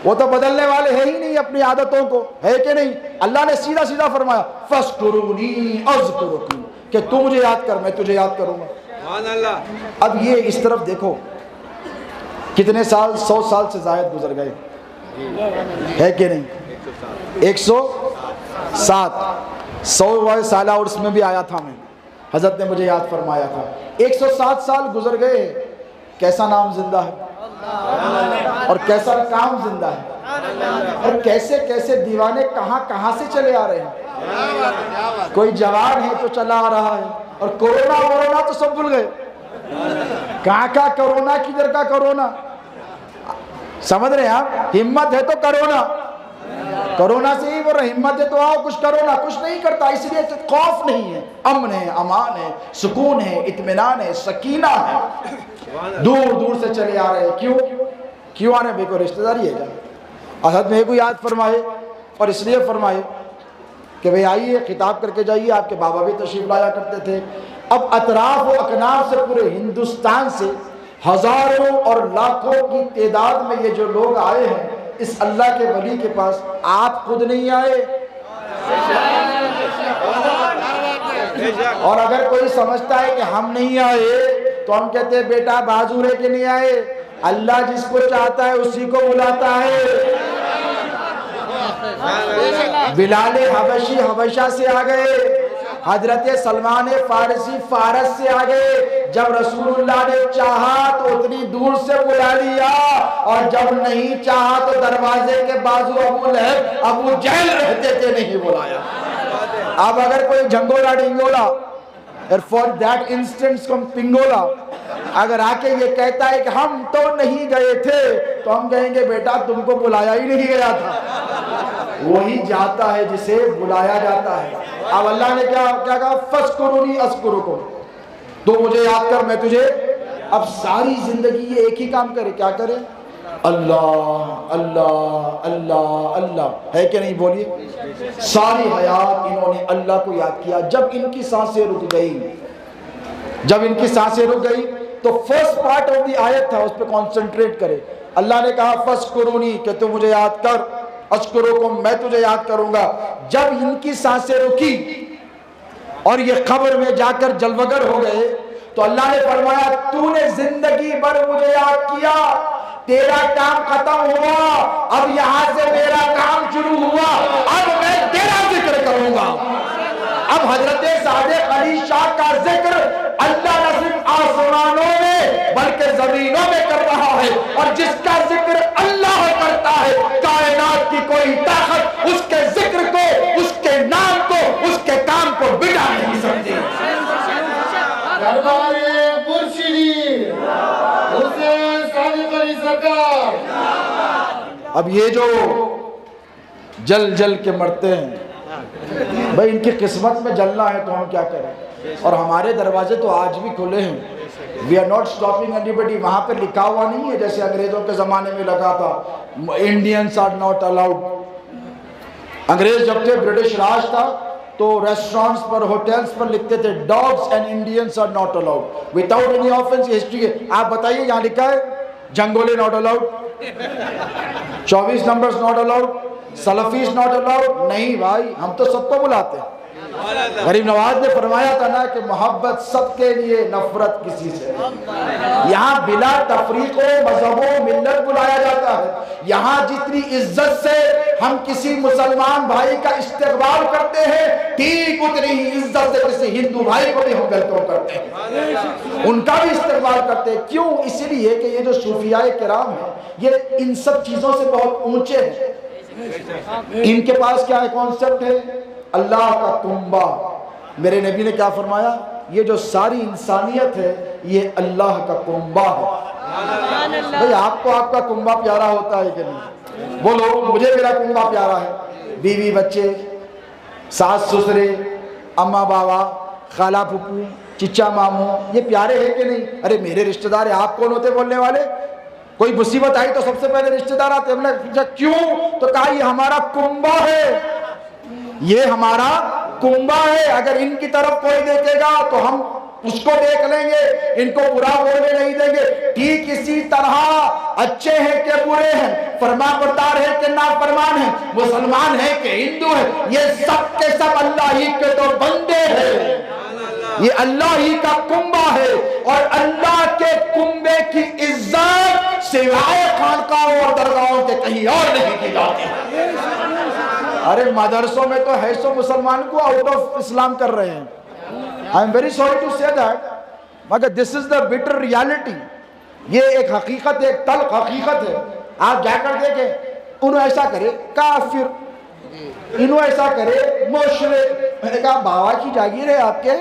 وہ تو بدلنے والے ہیں ہی نہیں اپنی عادتوں کو، ہے کہ نہیں؟ اللہ نے سیدھا سیدھا فرمایا فَاسْكُرُونِي أَذْكُرُكُمْ، کہ تو مجھے یاد کر میں تجھے یاد کروں گا. اب یہ اس طرف دیکھو کتنے سال، 100 سال سے زائد گزر گئے، ہے کہ نہیں؟ 107 100 سالہ عرس میں بھی آیا تھا میں، حضرت نے مجھے یاد فرمایا تھا. 107 سال گزر گئے، کیسا نام زندہ ہے اور کیسا کام زندہ ہے، اور کیسے کیسے دیوانے کہاں کہاں سے چلے آ رہے ہیں. کوئی جوان ہے تو چلا آ رہا ہے، اور کورونا تو سب بھول گئے. کہاں کا کورونا، کدھر کا کورونا، سمجھ رہے ہیں آپ؟ ہمت ہے تو کرونا سے ہی بول رہے، ہمت ہے تو آؤ کچھ کرونا کچھ نہیں کرتا. اس لیے خوف نہیں ہے، امن ہے، امان ہے، سکون ہے، اطمینان ہے، سکینہ ہے. دور دور سے چلے آ رہے ہیں. کیوں آنے بھائی؟ کوئی رشتہ داری ہے کیا؟ حضرت میرے کو یاد فرمائے اور اس لیے فرمائے کہ بھئی آئیے خطاب کر کے جائیے. آپ کے بابا بھی تشریف لایا کرتے تھے. اب اطراف و اکناف سے پورے ہندوستان سے ہزاروں اور لاکھوں کی تعداد میں یہ جو لوگ آئے ہیں اس اللہ کے ولی کے پاس، آپ خود نہیں آئے. اور اگر کوئی سمجھتا ہے کہ ہم نہیں آئے تو ہم کہتے ہیں بیٹا بازو ہے کہ نہیں آئے. اللہ جس کو چاہتا ہے اسی کو بلاتا ہے. بلال حبشی حبشہ سے آ گئے، حضرت سلمان فارسی فارس سے آ گئے. جب رسول اللہ نے چاہا تو اتنی دور سے بلا لیا، اور جب نہیں چاہا تو دروازے کے بازو ابو لہب ابو جہل رہتے تھے، نہیں بلایا. اب اگر کوئی جھنگولا ڈنگولا، فار دیٹ انسٹنس کم پنگولا، اگر آ کے یہ کہتا ہے کہ ہم تو نہیں گئے تھے تو ہم کہیں گے بیٹا تم کو بلایا ہی نہیں گیا تھا. وہی جاتا ہے جسے بلایا جاتا ہے. اب اللہ نے کیا کہا؟ فَاذْكُرُونِي أَذْكُرُكُمْ. تو مجھے یاد کر میں تجھے. اب ساری زندگی یہ ایک ہی کام کرے. کیا کرے؟ اللہ اللہ اللہ اللہ. ہے کہ نہیں؟ بولیے. ساری حیات انہوں نے اللہ کو یاد کیا. جب ان کی سانسیں رک گئی تو فرسٹ پارٹ آف دی آیت تھا، اس پہ کانسنٹریٹ کرے. اللہ نے کہا فَاذْكُرُونِي کہ تو مجھے یاد کر، اذکرکم میں تجھے یاد کروں گا. جب ان کی سانسیں رکی اور یہ قبر میں جا کر جلوگر ہو گئے تو اللہ نے فرمایا تو نے زندگی بھر مجھے یاد کیا، تیرا کام ختم ہوا، اب یہاں سے میرا کام شروع ہوا، اب میں تیرا ذکر کروں گا. اب حضرت صادق علی شاہ کا ذکر اللہ نہ صرف آسمانوں میں بلکہ زمینوں میں کر رہا ہے، اور جس کا ذکر اللہ کرتا ہے کائنات کی کوئی طاقت اس کے ذکر کو، اس کے نام کو، اس کے کام کو بگاڑ نہیں سکتی. دربار مرشدی حسین صادق علی سرکار. اب یہ جو جل جل کے مرتے ہیں بھائی، ان کی قسمت میں جلنا ہے تو ہم کیا کریں؟ اور ہمارے دروازے تو آج بھی کھلے ہیں. We are not stopping anybody. وہاں پہ لکھا ہوا نہیں ہے جیسے انگریزوں کے زمانے میں لگا تھا انڈینس آر ناٹ الاؤڈ. انگریز جب تھے، برٹش راج تھا، تو ریسٹورانٹس پر، ہوٹلز پر لکھتے تھے dogs and Indians are not allowed without any offence. History ہے. آپ بتائیے یہاں لکھا ہے جنگولے not allowed, 24 numbers not allowed, selfies not allowed? نہیں بھائی، ہم تو سب کو بلاتے ہیں. غریب نواز نے فرمایا تھا نا کہ محبت سب کے لیے، نفرت کسی سے. یہاں بلا تفریق و مذہب و ملت بلایا جاتا ہے. یہاں جتنی عزت سے ہم کسی مسلمان بھائی کا استقبال کرتے ہیں، ٹھیک اتنی ہی عزت سے کسی ہندو بھائی کو بھی ہم ویلکم کرتے ہیں، ان کا بھی استقبال کرتے ہیں. کیوں؟ اس لیے کہ یہ جو صوفیاء کرام ہیں یہ ان سب چیزوں سے بہت اونچے ہیں. ان کے پاس کیا ہے؟ کانسیپٹ ہے اللہ کا کنبہ. میرے نبی نے کیا فرمایا؟ یہ جو ساری انسانیت ہے یہ اللہ کا کنبہ ہے. بھئی آپ کو آپ کا کنبہ پیارا ہوتا ہے کہ نہیں؟ بولو مجھے میرا کنبہ پیارا ہے. بیوی بچے، ساس سسرے، اماں بابا، خالہ پھپھو، چچا ماموں، یہ پیارے ہیں کہ نہیں؟ ارے میرے رشتہ دار ہیں. آپ کون ہوتے بولنے والے؟ کوئی مصیبت آئی تو سب سے پہلے رشتہ دار آتے. ہم نے پوچھا کیوں؟ تو کہا یہ ہمارا کنبہ ہے، یہ ہمارا کنبہ ہے. اگر ان کی طرف کوئی دیکھے گا تو ہم اس کو دیکھ لیں گے، ان کو برا بولنے نہیں دیں گے. ٹھیک اسی طرح اچھے ہیں کہ برے ہیں، فرما بردار ہیں کہ نافرمان ہیں، مسلمان ہیں کہ ہندو ہیں، یہ سب کے سب اللہ ہی کے تو بندے ہیں. یہ اللہ ہی کا کنبہ ہے، اور اللہ کے کنبے کی عزت سوائے خانقاہوں اور درگاہوں کے کہیں اور نہیں کی جاتی. ارے مدرسوں میں تو ہے سو مسلمان کو آؤٹ آف اسلام کر رہے ہیں. I am very sorry to say that، مگر this is the bitter reality. یہ ایک حقیقت ہے، ایک تلخ حقیقت ہے. آپ جا کر دیکھیں، انہوں ایسا کرے کافر، انہوں ایسا کرے مشرک. میں نے کہا باوا کی جاگیر ہے آپ کے؟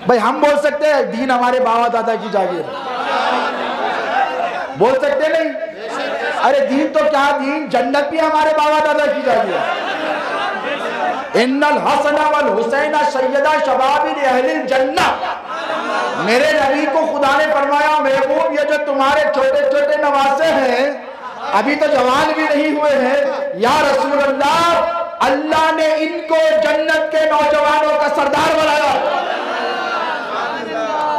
بھئی ہم بول سکتے ہیں دین ہمارے باوا دادا کی جاگیر ہے، بول سکتے نہیں؟ ارے دین تو کیا دین، جنت بھی ہمارے باوا دادا کی جاگیر ہے. ان الحسن والحسین سیدہ شباب اہل الجنہ. میرے نبی کو خدا نے فرمایا محبوب یہ جو تمہارے چھوٹے چھوٹے نواسے ہیں ابھی تو جوان بھی نہیں ہوئے ہیں، یا رسول اللہ اللہ نے ان کو جنت کے نوجوانوں کا سردار بنایا.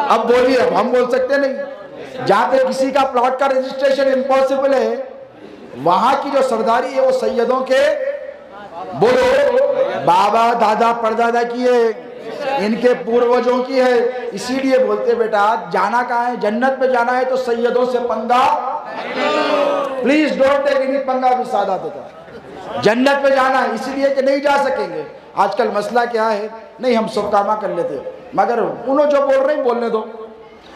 اب بولیے، اب ہم بول سکتے نہیں؟ جہاں پہ کسی کا پلاٹ کا رجسٹریشن امپاسبل ہے، وہاں کی جو سرداری ہے وہ سیدوں کے بولو بابا دادا پردادا کی ہے، ان کے پوروجوں کی ہے. اسی لیے بولتے بیٹا جانا کہاں ہے؟ جنت میں جانا ہے تو سیدوں سے پنگا پلیز ڈونٹ ٹیک اینی پنگا بھی سادہ دیتا. جنت میں جانا ہے، اسی لیے کہ نہیں جا سکیں گے. آج کل مسئلہ کیا ہے؟ نہیں ہم سب کامہ کر لیتے، مگر انہوں جو بول رہے ہیں بولنے دو.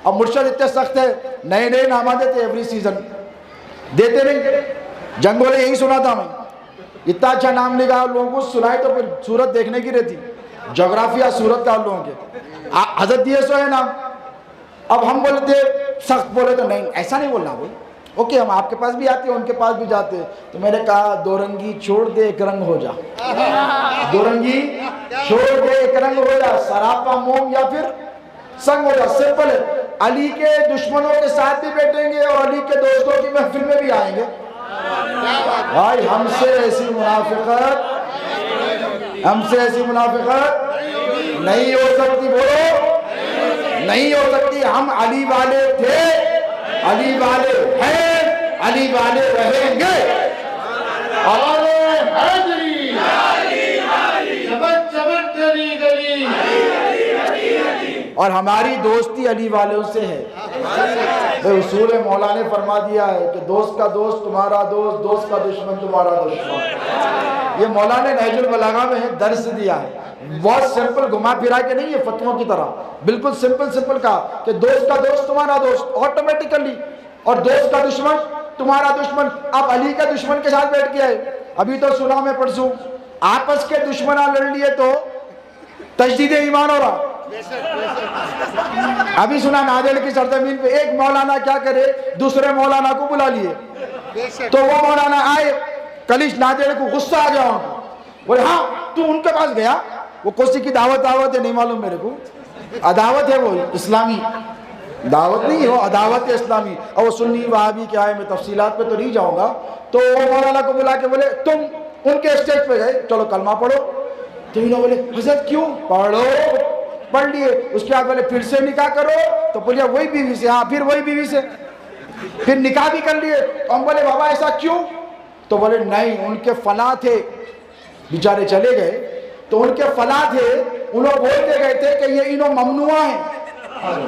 اب مرشد اتنے سخت ہے، نئے نئے نامہ دیتے ایوری سیزن، دیتے نہیں. جنگولے یہی سنا تھا میں، اتنا اچھا نام لکھا لوگوں کو سنائے تو پھر صورت دیکھنے کی رہتی، جغرافیہ صورت کا لوگوں کے. حضرت دیے سو ہے نام. اب ہم بولتے سخت بولے تو نہیں ایسا نہیں بولنا بھائی، اوکے ہم آپ کے پاس بھی آتے ہیں ان کے پاس بھی جاتے ہیں. تو میں نے کہا دو رنگی چھوڑ دے ایک رنگ ہو جا, دو رنگی چھوڑ دے ایک رنگ ہو جا, سراپا موم یا پھر سنگ ہو جا. سمپل ہے. علی کے دشمنوں کے ساتھ بھی بیٹھیں گے اور علی کے دوستوں کی محفل میں بھی آئیں گے. بھائی ہم سے ایسی منافقت نہیں ہو سکتی. بولو نہیں ہو سکتی. ہم علی والے تھے, علی والے ہیں, علی والے رہیں گے. اور ہماری دوستی علی والوں سے ہے. اصول مولا نے فرما دیا ہے کہ دوست کا دوست تمہارا دوست, دوست کا دشمن تمہارا دشمن. یہ مولا نے نہج البلاغہ میں درس دیا ہے. بہت سمپل گھما پھرا کے نہیں ہے فتووں کی طرح, بالکل سمپل کہا کہ دوست کا دوست تمہارا دوست آٹومیٹیکلی, اور دوست کا دشمن تمہارا دشمن. اب علی کا دشمن کے ساتھ بیٹھ کے آئے. ابھی تو سنا میں پرسوں آپس کے دشمناں لڑ لیے تو تجدید ایمان ہو رہا. ابھی سنا نادر کی سرزمین پہ ایک مولانا کیا کرے, دوسرے مولانا کو بلا لیے. تو وہ مولانا آئے, کلیش نادر کو غصہ آ گیا. بولے ہاں تو ان کے پاس گیا, وہ کسی کی دعوت ہے نہیں معلوم میرے کو, عداوت ہے وہ اسلامی دعوت نہیں ہو, عداوت ہے اسلامی. اور وہ سنی وہابی کیا ہے, میں تفصیلات پہ تو نہیں جاؤں گا. تو وہ مولانا کو بلا کے بولے تم ان کے اسٹیج پہ گئے, چلو کلمہ پڑھو. تو انہوں بولے حضرت کیوں, پڑھ لیے. اس کے بعد بولے پھر سے نکاح کرو. تو بولے وہی بیوی سے. ہاں پھر وہی بیوی سے, پھر نکاح بھی کر لیے. ہم بولے بابا ایسا کیوں؟ تو بولے نہیں ان کے فلاں تھے, بیچارے چلے گئے. تو ان کے فلاں تھے, انہوں بولتے گئے تھے کہ یہ انہوں ممنوع ہیں,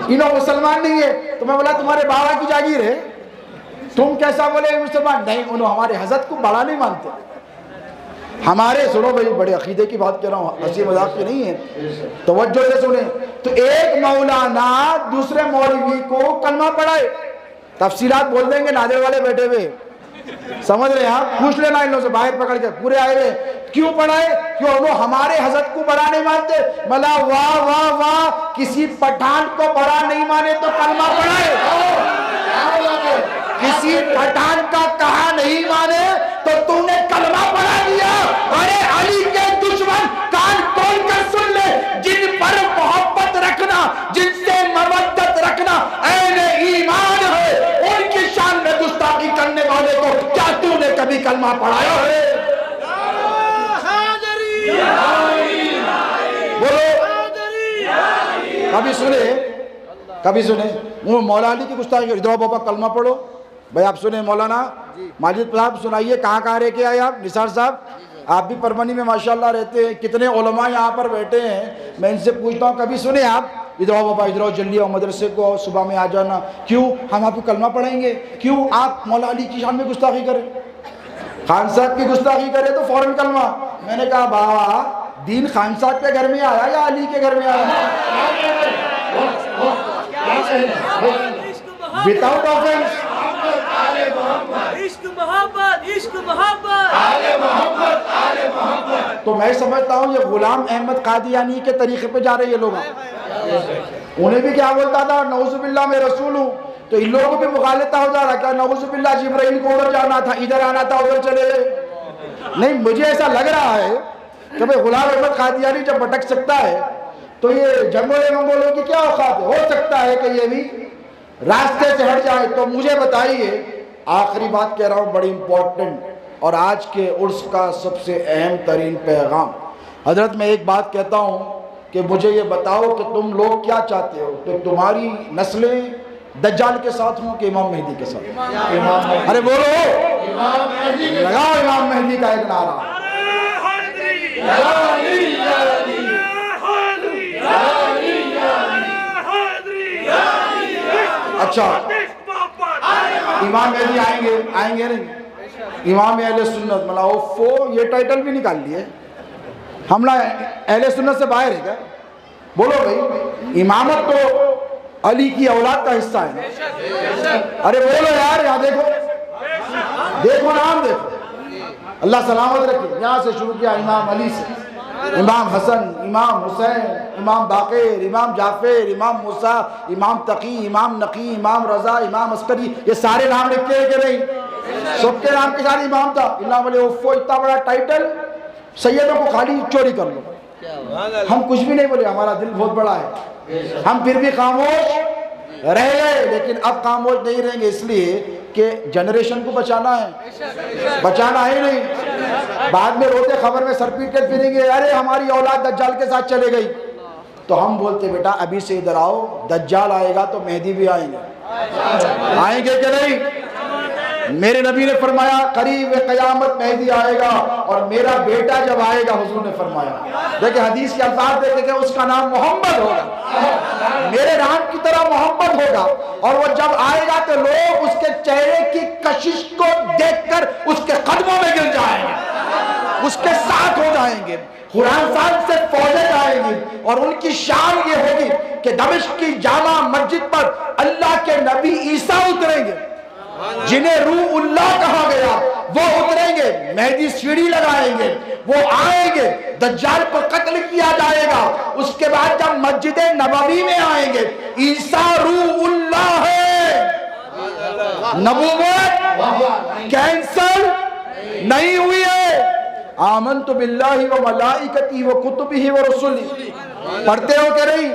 انہوں مسلمان نہیں ہے. تو میں بولا تمہارے بابا کی جاگیر ہے, تم کیسا بولے مسلمان نہیں, انہوں ہمارے حضرت کو بڑا نہیں مانتے. ہمارے سنو بھائی, بڑے عقیدے کی بات کر رہا ہوں, ہنسی مذاق کی نہیں ہے, توجہ سے سنیں. تو ایک مولانا دوسرے مولوی کو کلمہ پڑھائے. تفصیلات بول دیں گے, نادر والے بیٹھے ہوئے سمجھ رہے ہیں آپ, پوچھ لینا ان لوگوں سے, باہر پکڑ کے پورے آئے ہوئے. کیوں پڑھائے؟ کیوں انہوں ہمارے حضرت کو بڑا نہیں مانتے. ملا واہ واہ واہ, کسی پٹھان کو بڑا نہیں مانے تو کلمہ پڑھائے. کسی پٹھان کا کہا نہیں مانے تو تم نے کلمہ پڑھا دیا. ارے علی کے دشمن کان کھول کر سن لے, جن پر محبت رکھنا, جن سے مودت رکھنا اہل ایمان ہے, ان کی شان میں گستاخی کرنے والے کو کیا تو نے کبھی کلمہ پڑھایا ہے؟ کبھی سنے وہ مولا علی کی گستاخی. ادھر بابا کلمہ پڑھو. بھائی آپ سنیں, مولانا ماجد صاحب سنائیے, کہاں رہ کے آئے آپ؟ نثار صاحب آپ بھی پرمانی میں ماشاءاللہ رہتے ہیں, کتنے علماء یہاں پر بیٹھے ہیں. میں ان سے پوچھتا ہوں کبھی سنیں آپ, ادھر آؤ بابا, ادھر آؤ, جلدی آؤ مدرسے کو, صبح میں آ جانا. کیوں؟ ہم آپ کو کلمہ پڑھائیں گے. کیوں آپ مولا علی کی شان میں گستاخی کریں, خان صاحب کی گستاخی کرے تو فوراً کلمہ. میں نے کہا بابا دین خان صاحب کے گھر میں آیا یا علی کے گھر میں آیا؟ without offense. تو میں سمجھتا ہوں یہ غلام احمد قادیانی کے طریقے پہ جا رہے یہ لوگ. انہیں بھی کیا بولتا تھا, نعوذ باللہ میں رسول ہوں. تو ان لوگوں کو بھی مغالطہ ہو جا رہا, کیا نعوذ باللہ جبرائیل کو ادھر جانا تھا, ادھر آنا تھا, ادھر چلے گئے. نہیں, مجھے ایسا لگ رہا ہے کہ بھئی غلام احمد قادیانی جب بھٹک سکتا ہے تو یہ جنگولے منگولوں کی کیا اوقات ہے؟ ہو سکتا ہے کہ یہ بھی راستے سے ہٹ جائے. تو مجھے بتائیے, آخری بات کہہ رہا ہوں بڑی امپورٹنٹ, اور آج کے عرس کا سب سے اہم ترین پیغام. حضرت میں ایک بات کہتا ہوں کہ مجھے یہ بتاؤ کہ تم لوگ کیا چاہتے ہو, کہ تمہاری نسلیں دجال کے ساتھ ہوں کہ امام مہدی کے ساتھ؟ ارے بولو, لگاؤ امام مہدی کا ایک نعرہ. اچھا, امام مہدی آئیں گے نہیں, امام اہل سنت ملا یہ ٹائٹل بھی نکال لیے. ہم اہل سنت سے باہر ہے کیا؟ بولو بھائی, امامت تو علی کی اولاد کا حصہ ہے. ارے بولو یار, یہاں دیکھو نام دیکھو. اللہ سلامت رکھے. یہاں سے شروع کیا امام علی سے, امام حسن، امام حسین، امام باقر، امام جعفر، امام موسیٰ، امام تقی، امام نقی، امام رضا، امام عسکری، یہ سارے نام لکھتے ہیں کہ نہیں؟ سب کے نام کے ساتھ امام تھا۔ اللہ علیہ وسلم اتنا بڑا ٹائٹل، سیدوں کو خالی چوری کر لو۔ ہم کچھ بھی نہیں بولے، ہمارا دل بہت بڑا ہے، ہم پھر بھی خاموش رہ گئے، لیکن اب خاموش نہیں رہیں گے، اس لیے کہ جنریشن کو بچانا ہے، بچانا ہے نہیں۔ بعد میں روتے خبر میں سر پیٹ کے پھریں گے، ارے ہماری اولاد دجال کے ساتھ چلے گئی، تو ہم بولتے بیٹا ابھی سے ادھر آؤ، دجال آئے گا تو مہدی بھی آئیں گے، آئیں گے کہ نہیں؟ میرے نبی نے فرمایا قریب قیامت مہدی آئے گا اور میرا بیٹا جب آئے گا، حضور نے فرمایا، دیکھیں حدیث کے الفاظ دیکھیں کہ اس کا نام محمد ہوگا، میرے نام کی طرح محمد ہوگا، اور وہ جب آئے گا تو لوگ اس کے چہرے کی کشش کو دیکھ کر اس کے قدموں میں گر جائیں گے، اس کے ساتھ ہو جائیں گے، خراسان سے فوجیں جائیں گی، اور ان کی شان یہ ہوگی کہ دمشق کی جامع مسجد پر اللہ کے نبی عیسیٰ اتریں گے، جنہیں روح اللہ کہا گیا، وہ اتریں گے، مہدی سیڑھی لگائیں گے، وہ آئیں گے، دجال پر قتل کیا جائے گا، اس کے بعد جب مسجد نبوی میں آئیں گے، عیسیٰ روح اللہ ہے، نبوت کینسل نہیں ہوئی ہے۔ آمنت باللہ و ملائکتہ و کتبہ و رسلہ، پڑھتے ہو کہ نہیں؟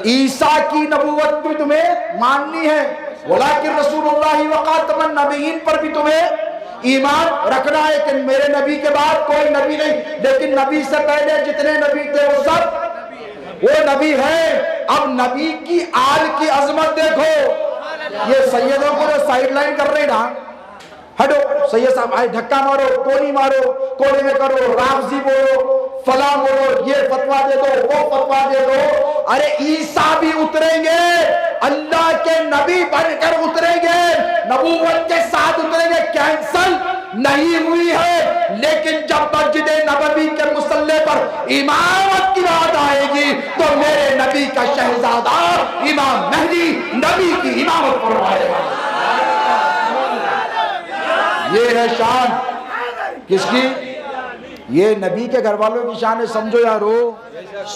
عیسیٰ کی نبوت بھی تمہیں ماننی ہے، ولیکن رسول اللہ و خاتم النبیین پر بھی تمہیں ایمان رکھنا ہے کہ میرے نبی کے بعد کوئی نبی نہیں، لیکن نبی سے پہلے جتنے نبی تھے وہ سب وہ نبی ہیں۔ اب نبی کی آل کی عظمت دیکھو، یہ سیدوں کو جو سائیڈ لائن کر رہے نا، ہٹو سید صاحب آئے دھکا مارو، کوڑی مارو، کوڑے میں کرو، رافضی بولو، فلاں بولو، یہ فتویٰ دے دو، وہ فتویٰ دے دو، ارے عیسیٰ بھی اتریں گے، اللہ کے نبی بن کر اتریں گے، نبوت کے ساتھ اتریں گے، کینسل نہیں ہوئی ہے، لیکن جب مسجد نبوی کے مصلی پر امامت کی بات آئے گی تو میرے نبی کا شہزادہ امام مہدی نبی کی امامت فرمائے گا۔ یہ ہے شان کس کی؟ یہ نبی کے گھر والوں کی شان ہے، سمجھو یارو،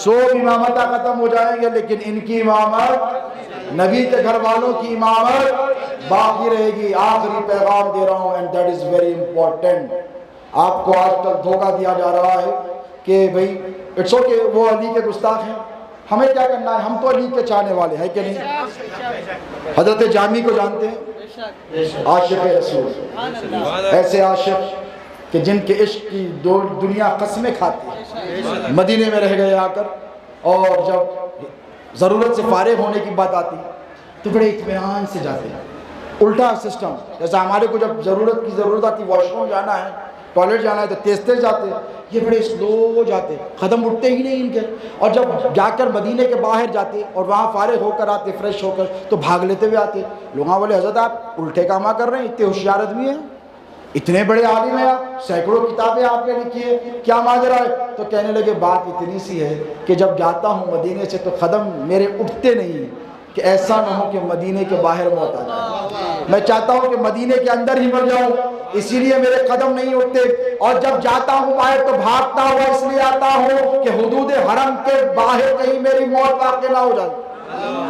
100 امامتہ ختم ہو جائیں گے لیکن ان کی امامت، نبی کے گھر والوں کی امامت باقی رہے گی۔ آخری پیغام دے رہا ہوں، and that is very important۔ آپ کو آج تک دھوکہ دیا جا رہا ہے کہ بھئی اٹس اوکے وہ علی کے گستاخ ہیں، ہمیں کیا کرنا ہے، ہم تو علی کے چاہنے والے ہیں کہ نہیں؟ حضرت جامی کو جانتے ہیں، عاشق رسول، ایسے عاشق کہ جن کے عشق کی دنیا قسمیں کھاتی ہے، مدینے میں رہ گئے آ کر، اور جب ضرورت سے فارغ ہونے کی بات آتی تو بڑے اطمینان سے جاتے ہیں، الٹا سسٹم، جیسا ہمارے کو جب ضرورت کی ضرورت آتی، واش روم جانا ہے، ٹوائلٹ جانا ہے تو تیز تیز جاتے ہیں، یہ بڑے سلو جاتے، قدم اٹھتے ہی نہیں ان کے، اور جب جا کر مدینے کے باہر جاتے اور وہاں فارغ ہو کر آتے، فریش ہو کر، تو بھاگ لیتے ہوئے آتے، لوگاں بولے حضرت آپ الٹے کاماں کر رہے ہیں، اتنے ہوشیار آدمی ہیں، اتنے بڑے عالم ہیں آپ، سینکڑوں کتابیں آپ نے لکھی ہے، کیا ماجرا ہے؟ تو کہنے لگے بات اتنی سی ہے کہ جب جاتا ہوں مدینے سے تو قدم میرے اٹھتے نہیں، کہ ایسا نہ ہو کہ مدینے کے باہر موت آ جائے، میں چاہتا ہوں کہ مدینے کے اندر ہی مر جاؤں، اسی لیے میرے قدم نہیں اٹھتے، اور جب جاتا ہوں باہر تو بھاگتا ہوا اس لیے آتا ہوں کہ حدود حرم کے باہر کہیں میری موت واقع نہ ہو جائے۔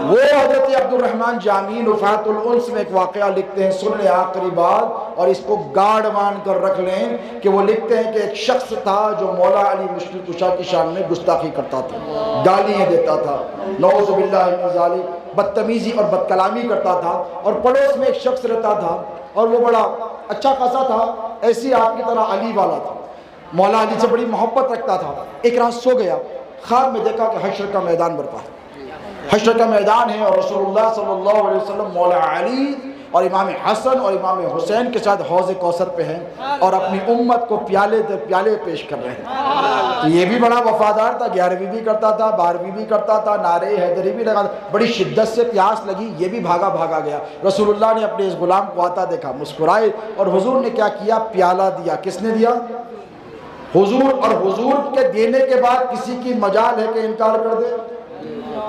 وہ حضرت عبد الرحمن جامی نفحات الانس میں ایک واقعہ لکھتے ہیں، سن لیں آخری بات اور اس کو گاڑ مان کر رکھ لیں، کہ وہ لکھتے ہیں کہ ایک شخص تھا جو مولا علی مشکل کشا کی شان میں گستاخی کرتا تھا، گالیاں دیتا تھا، نعوذ باللہ من ذالک، بدتمیزی اور بدکلامی کرتا تھا، اور پڑوس میں ایک شخص رہتا تھا اور وہ بڑا اچھا خاصا تھا، ایسی آپ کی طرح علی والا تھا، مولا علی سے بڑی محبت رکھتا تھا۔ ایک رات سو گیا، خواب میں دیکھا کہ حشر کا میدان برپا ہے، حشر کا میدان ہے، اور رسول اللہ صلی اللہ علیہ وسلم مولا علی اور امام حسن اور امام حسین کے ساتھ حوض کوثر پہ ہیں، اور اپنی امت کو پیالے پیالے پیش کر رہے ہیں۔ تو یہ بھی بڑا وفادار تھا، 11ویں بھی کرتا تھا، 12ویں بھی کرتا تھا، نعرے حیدری بھی لگا تھا، بڑی شدت سے پیاس لگی، یہ بھی بھاگا گیا۔ رسول اللہ نے اپنے اس غلام کو آتا دیکھا، مسکرائے، اور حضور نے کیا کیا، پیالہ دیا۔ کس نے دیا؟ حضور۔ اور حضور کے دینے کے بعد کسی کی مجال ہے کہ انکار کر دے؟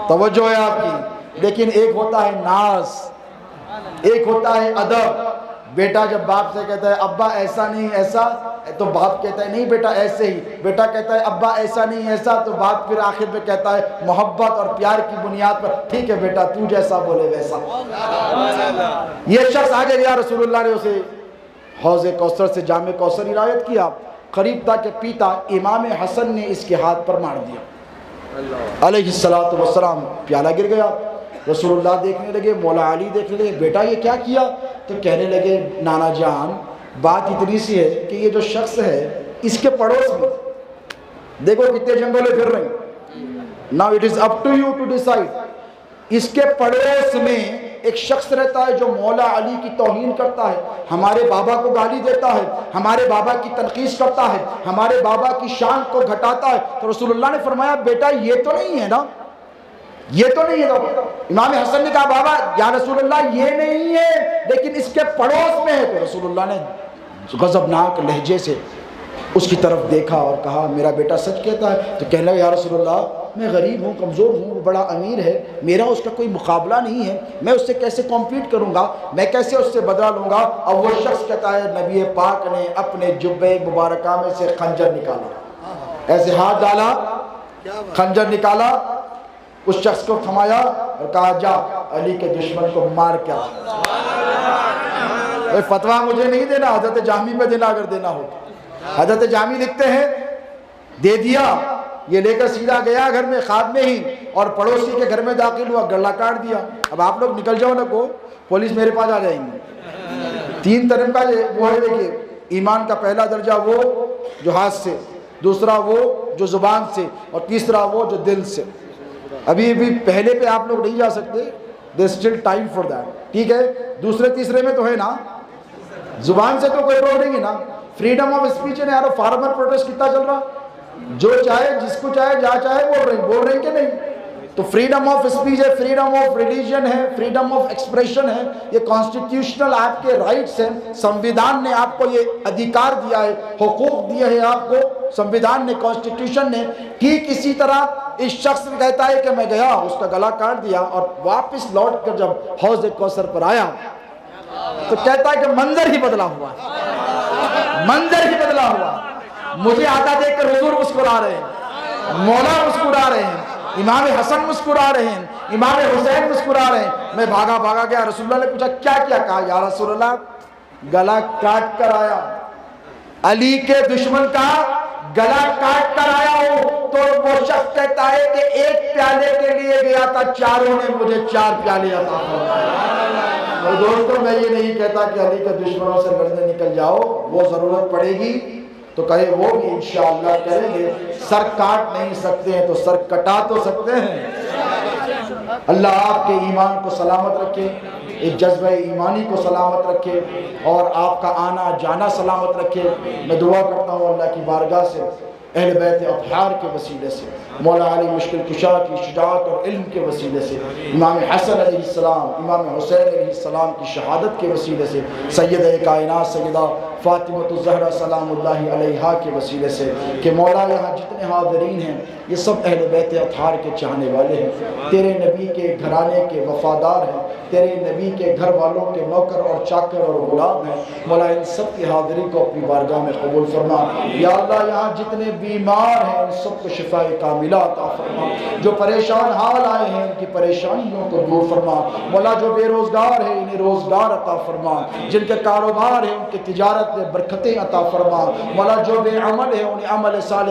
توجہ ہے آپ کی۔ لیکن ایک ہوتا ہے ناز، ایک ہوتا ہے ادب، بیٹا جب باپ سے کہتا ہے ابا ایسا نہیں ایسا، تو باپ کہتا ہے نہیں بیٹا ایسے ہی، بیٹا کہتا ہے ابا ایسا نہیں ایسا، تو باپ پھر آخر میں کہتا ہے محبت اور پیار کی بنیاد پر ٹھیک ہے بیٹا تو جیسا بولے ویسا۔ یہ شخص آگے گیا، رسول اللہ نے اسے حوض کوثر سے جام کوثر عنایت کیا، قریب تھا کہ پیتا، امام حسن نے اس کے ہاتھ پر مار دیا علیہ السلام، پیالہ گر گیا۔ رسول اللہ دیکھنے لگے، مولا علی دیکھنے لگے، بیٹا یہ کیا کیا؟ تو کہنے لگے نانا جان بات اتنی سی ہے کہ یہ جو شخص ہے اس کے پڑوس میں دیکھو کتنے جنگلیں پھر رہے ہیں۔ Now it is up to you to decide۔ اس کے پڑوس میں ایک شخص رہتا ہے جو مولا علی کی توہین کرتا ہے، ہمارے بابا کو گالی دیتا ہے، ہمارے بابا کی تنقید کرتا ہے، ہمارے بابا کی شان کو گھٹاتا ہے۔ تو رسول اللہ نے فرمایا بیٹا یہ تو نہیں ہے نا، یہ تو نہیں ہے۔ امام حسن نے کہا بابا یا رسول اللہ یہ نہیں ہے لیکن اس کے پڑوس میں ہے۔ تو رسول اللہ نے غضبناک لہجے سے اس کی طرف دیکھا اور کہا میرا بیٹا سچ کہتا ہے؟ تو کہنے لگا یا رسول اللہ میں غریب ہوں، کمزور ہوں، وہ بڑا امیر ہے، میرا اس کا کوئی مقابلہ نہیں ہے، میں اس سے کیسے کمپیٹ کروں گا، میں کیسے اس سے بدلہ لوں گا؟ اور وہ شخص کہتا ہے نبی پاک نے اپنے جبے مبارکہ میں سے خنجر نکالا، ایسے ہاتھ ڈالا، خنجر نکالا، اس شخص کو تھمایا اور کہا جا علی کے دشمن کو مار کیا۔ فتویٰ مجھے نہیں دینا، حضرت جامی پہ دینا اگر دینا ہو۔ حضرت جامی لکھتے ہیں دے دیا، یہ لے کر سیدھا گیا گھر میں، خواب میں ہی، اور پڑوسی کے گھر میں داخل ہوا، گلا کاٹ دیا۔ اب آپ لوگ نکل جاؤ نہ کو، پولیس میرے پاس آ جائیں گے۔ تین طرح کا وہ ہے، دیکھیے ایمان کا پہلا درجہ وہ جو ہاتھ سے، دوسرا وہ جو زبان سے، اور تیسرا وہ جو دل سے۔ ابھی بھی پہلے پہ آپ لوگ نہیں جا سکتے، there is still time for that، ٹھیک ہے؟ دوسرے تیسرے میں تو ہے نا، زبان سے تو کوئی روک نہیں ہے نا، فریڈم آف اسپیچ ہے یار۔ فارمر پروٹیسٹ کتنا چل رہا، جو چاہے جس کو چاہے جہاں چاہے بول رہے ہیں کہ نہیں؟ تو فریڈم آف اسپیچ ہے، فریڈم آف ریلیجن ہے، فریڈم آف ایکسپریشن ہے، یہ کانسٹیٹیوشنل آپ کے رائٹس ہیں، سنویدھان نے آپ کو یہ ادھیکار دیا ہے، حقوق دیے ہیں آپ کو سنویدھان نے، کانسٹیٹیوشن نے۔ ٹھیک اسی طرح اس شخص کہتا ہے کہ میں گیا، اس کا گلا کاٹ دیا، اور واپس لوٹ کر جب حوض کوثر پر آیا تو کہتا ہے کہ منظر ہی بدلا ہوا، منظر ہی بدلا ہوا۔ مجھے آتا دیکھ کر حضور مسکرا رہے ہیں، مولا مسکرا رہے ہیں، امام حسن مسکرا رہے ہیں، امام حسین مسکرا رہے ہیں۔ میں بھاگا گیا، رسول اللہ نے پوچھا کیا کیا؟ کہا یا رسول اللہ گلا کاٹ کر آیا، علی کے دشمن کا گلا کاٹ کر آیا ہوں۔ تو وہ شخص کہتا ہے کہ ایک پیالے کے لیے گیا تھا، چاروں نے مجھے 4 پیالے عطا فرمائے۔ اور دوستوں میں یہ نہیں کہتا کہ علی کے دشمنوں سے لڑنے نکل جاؤ، وہ ضرورت پڑے گی تو کہے وہ بھی انشاءاللہ کریں گے۔ سر کاٹ نہیں سکتے ہیں تو سر کٹا تو سکتے ہیں۔ اللہ آپ کے ایمان کو سلامت رکھے، ایک جذبہ ایمانی کو سلامت رکھے، اور آپ کا آنا جانا سلامت رکھے۔ میں دعا کرتا ہوں اللہ کی بارگاہ سے، اہل بیت اطہار کے وسیلے سے، مولا علی مشکل کشا کی شجاعت اور علم کے وسیلے سے، امام حسن علیہ السلام، امام حسین علیہ السلام کی شہادت کے وسیلے سے، سیدہ کائنات سیدہ فاطمہ الزہرا سلام اللہ علیہا کے وسیلے سے، کہ مولا یہاں جتنے حاضرین ہیں یہ سب اہل بیت اطہار کے چاہنے والے ہیں، تیرے نبی کے گھرانے کے وفادار ہیں، تیرے نبی کے گھر والوں کے نوکر اور چاکر اور غلام ہیں۔ مولا ان سب کی حاضری کو اپنی بارگاہ میں قبول فرما۔ یا اللہ یہاں جتنے بیمار ہیں ان سب کو شفاء کاملہ عطا فرما، جو پریشان حال آئے ہیں ان کی پریشانیوں کو دور فرما۔ مولا جو بے روزگار ہیں انہیں روزگار عطا فرما، جن کے کاروبار ہیں ان کے تجارت میں برکتیں عطا فرما۔ مولا جو بے عمل ہیں انہیں عمل صالح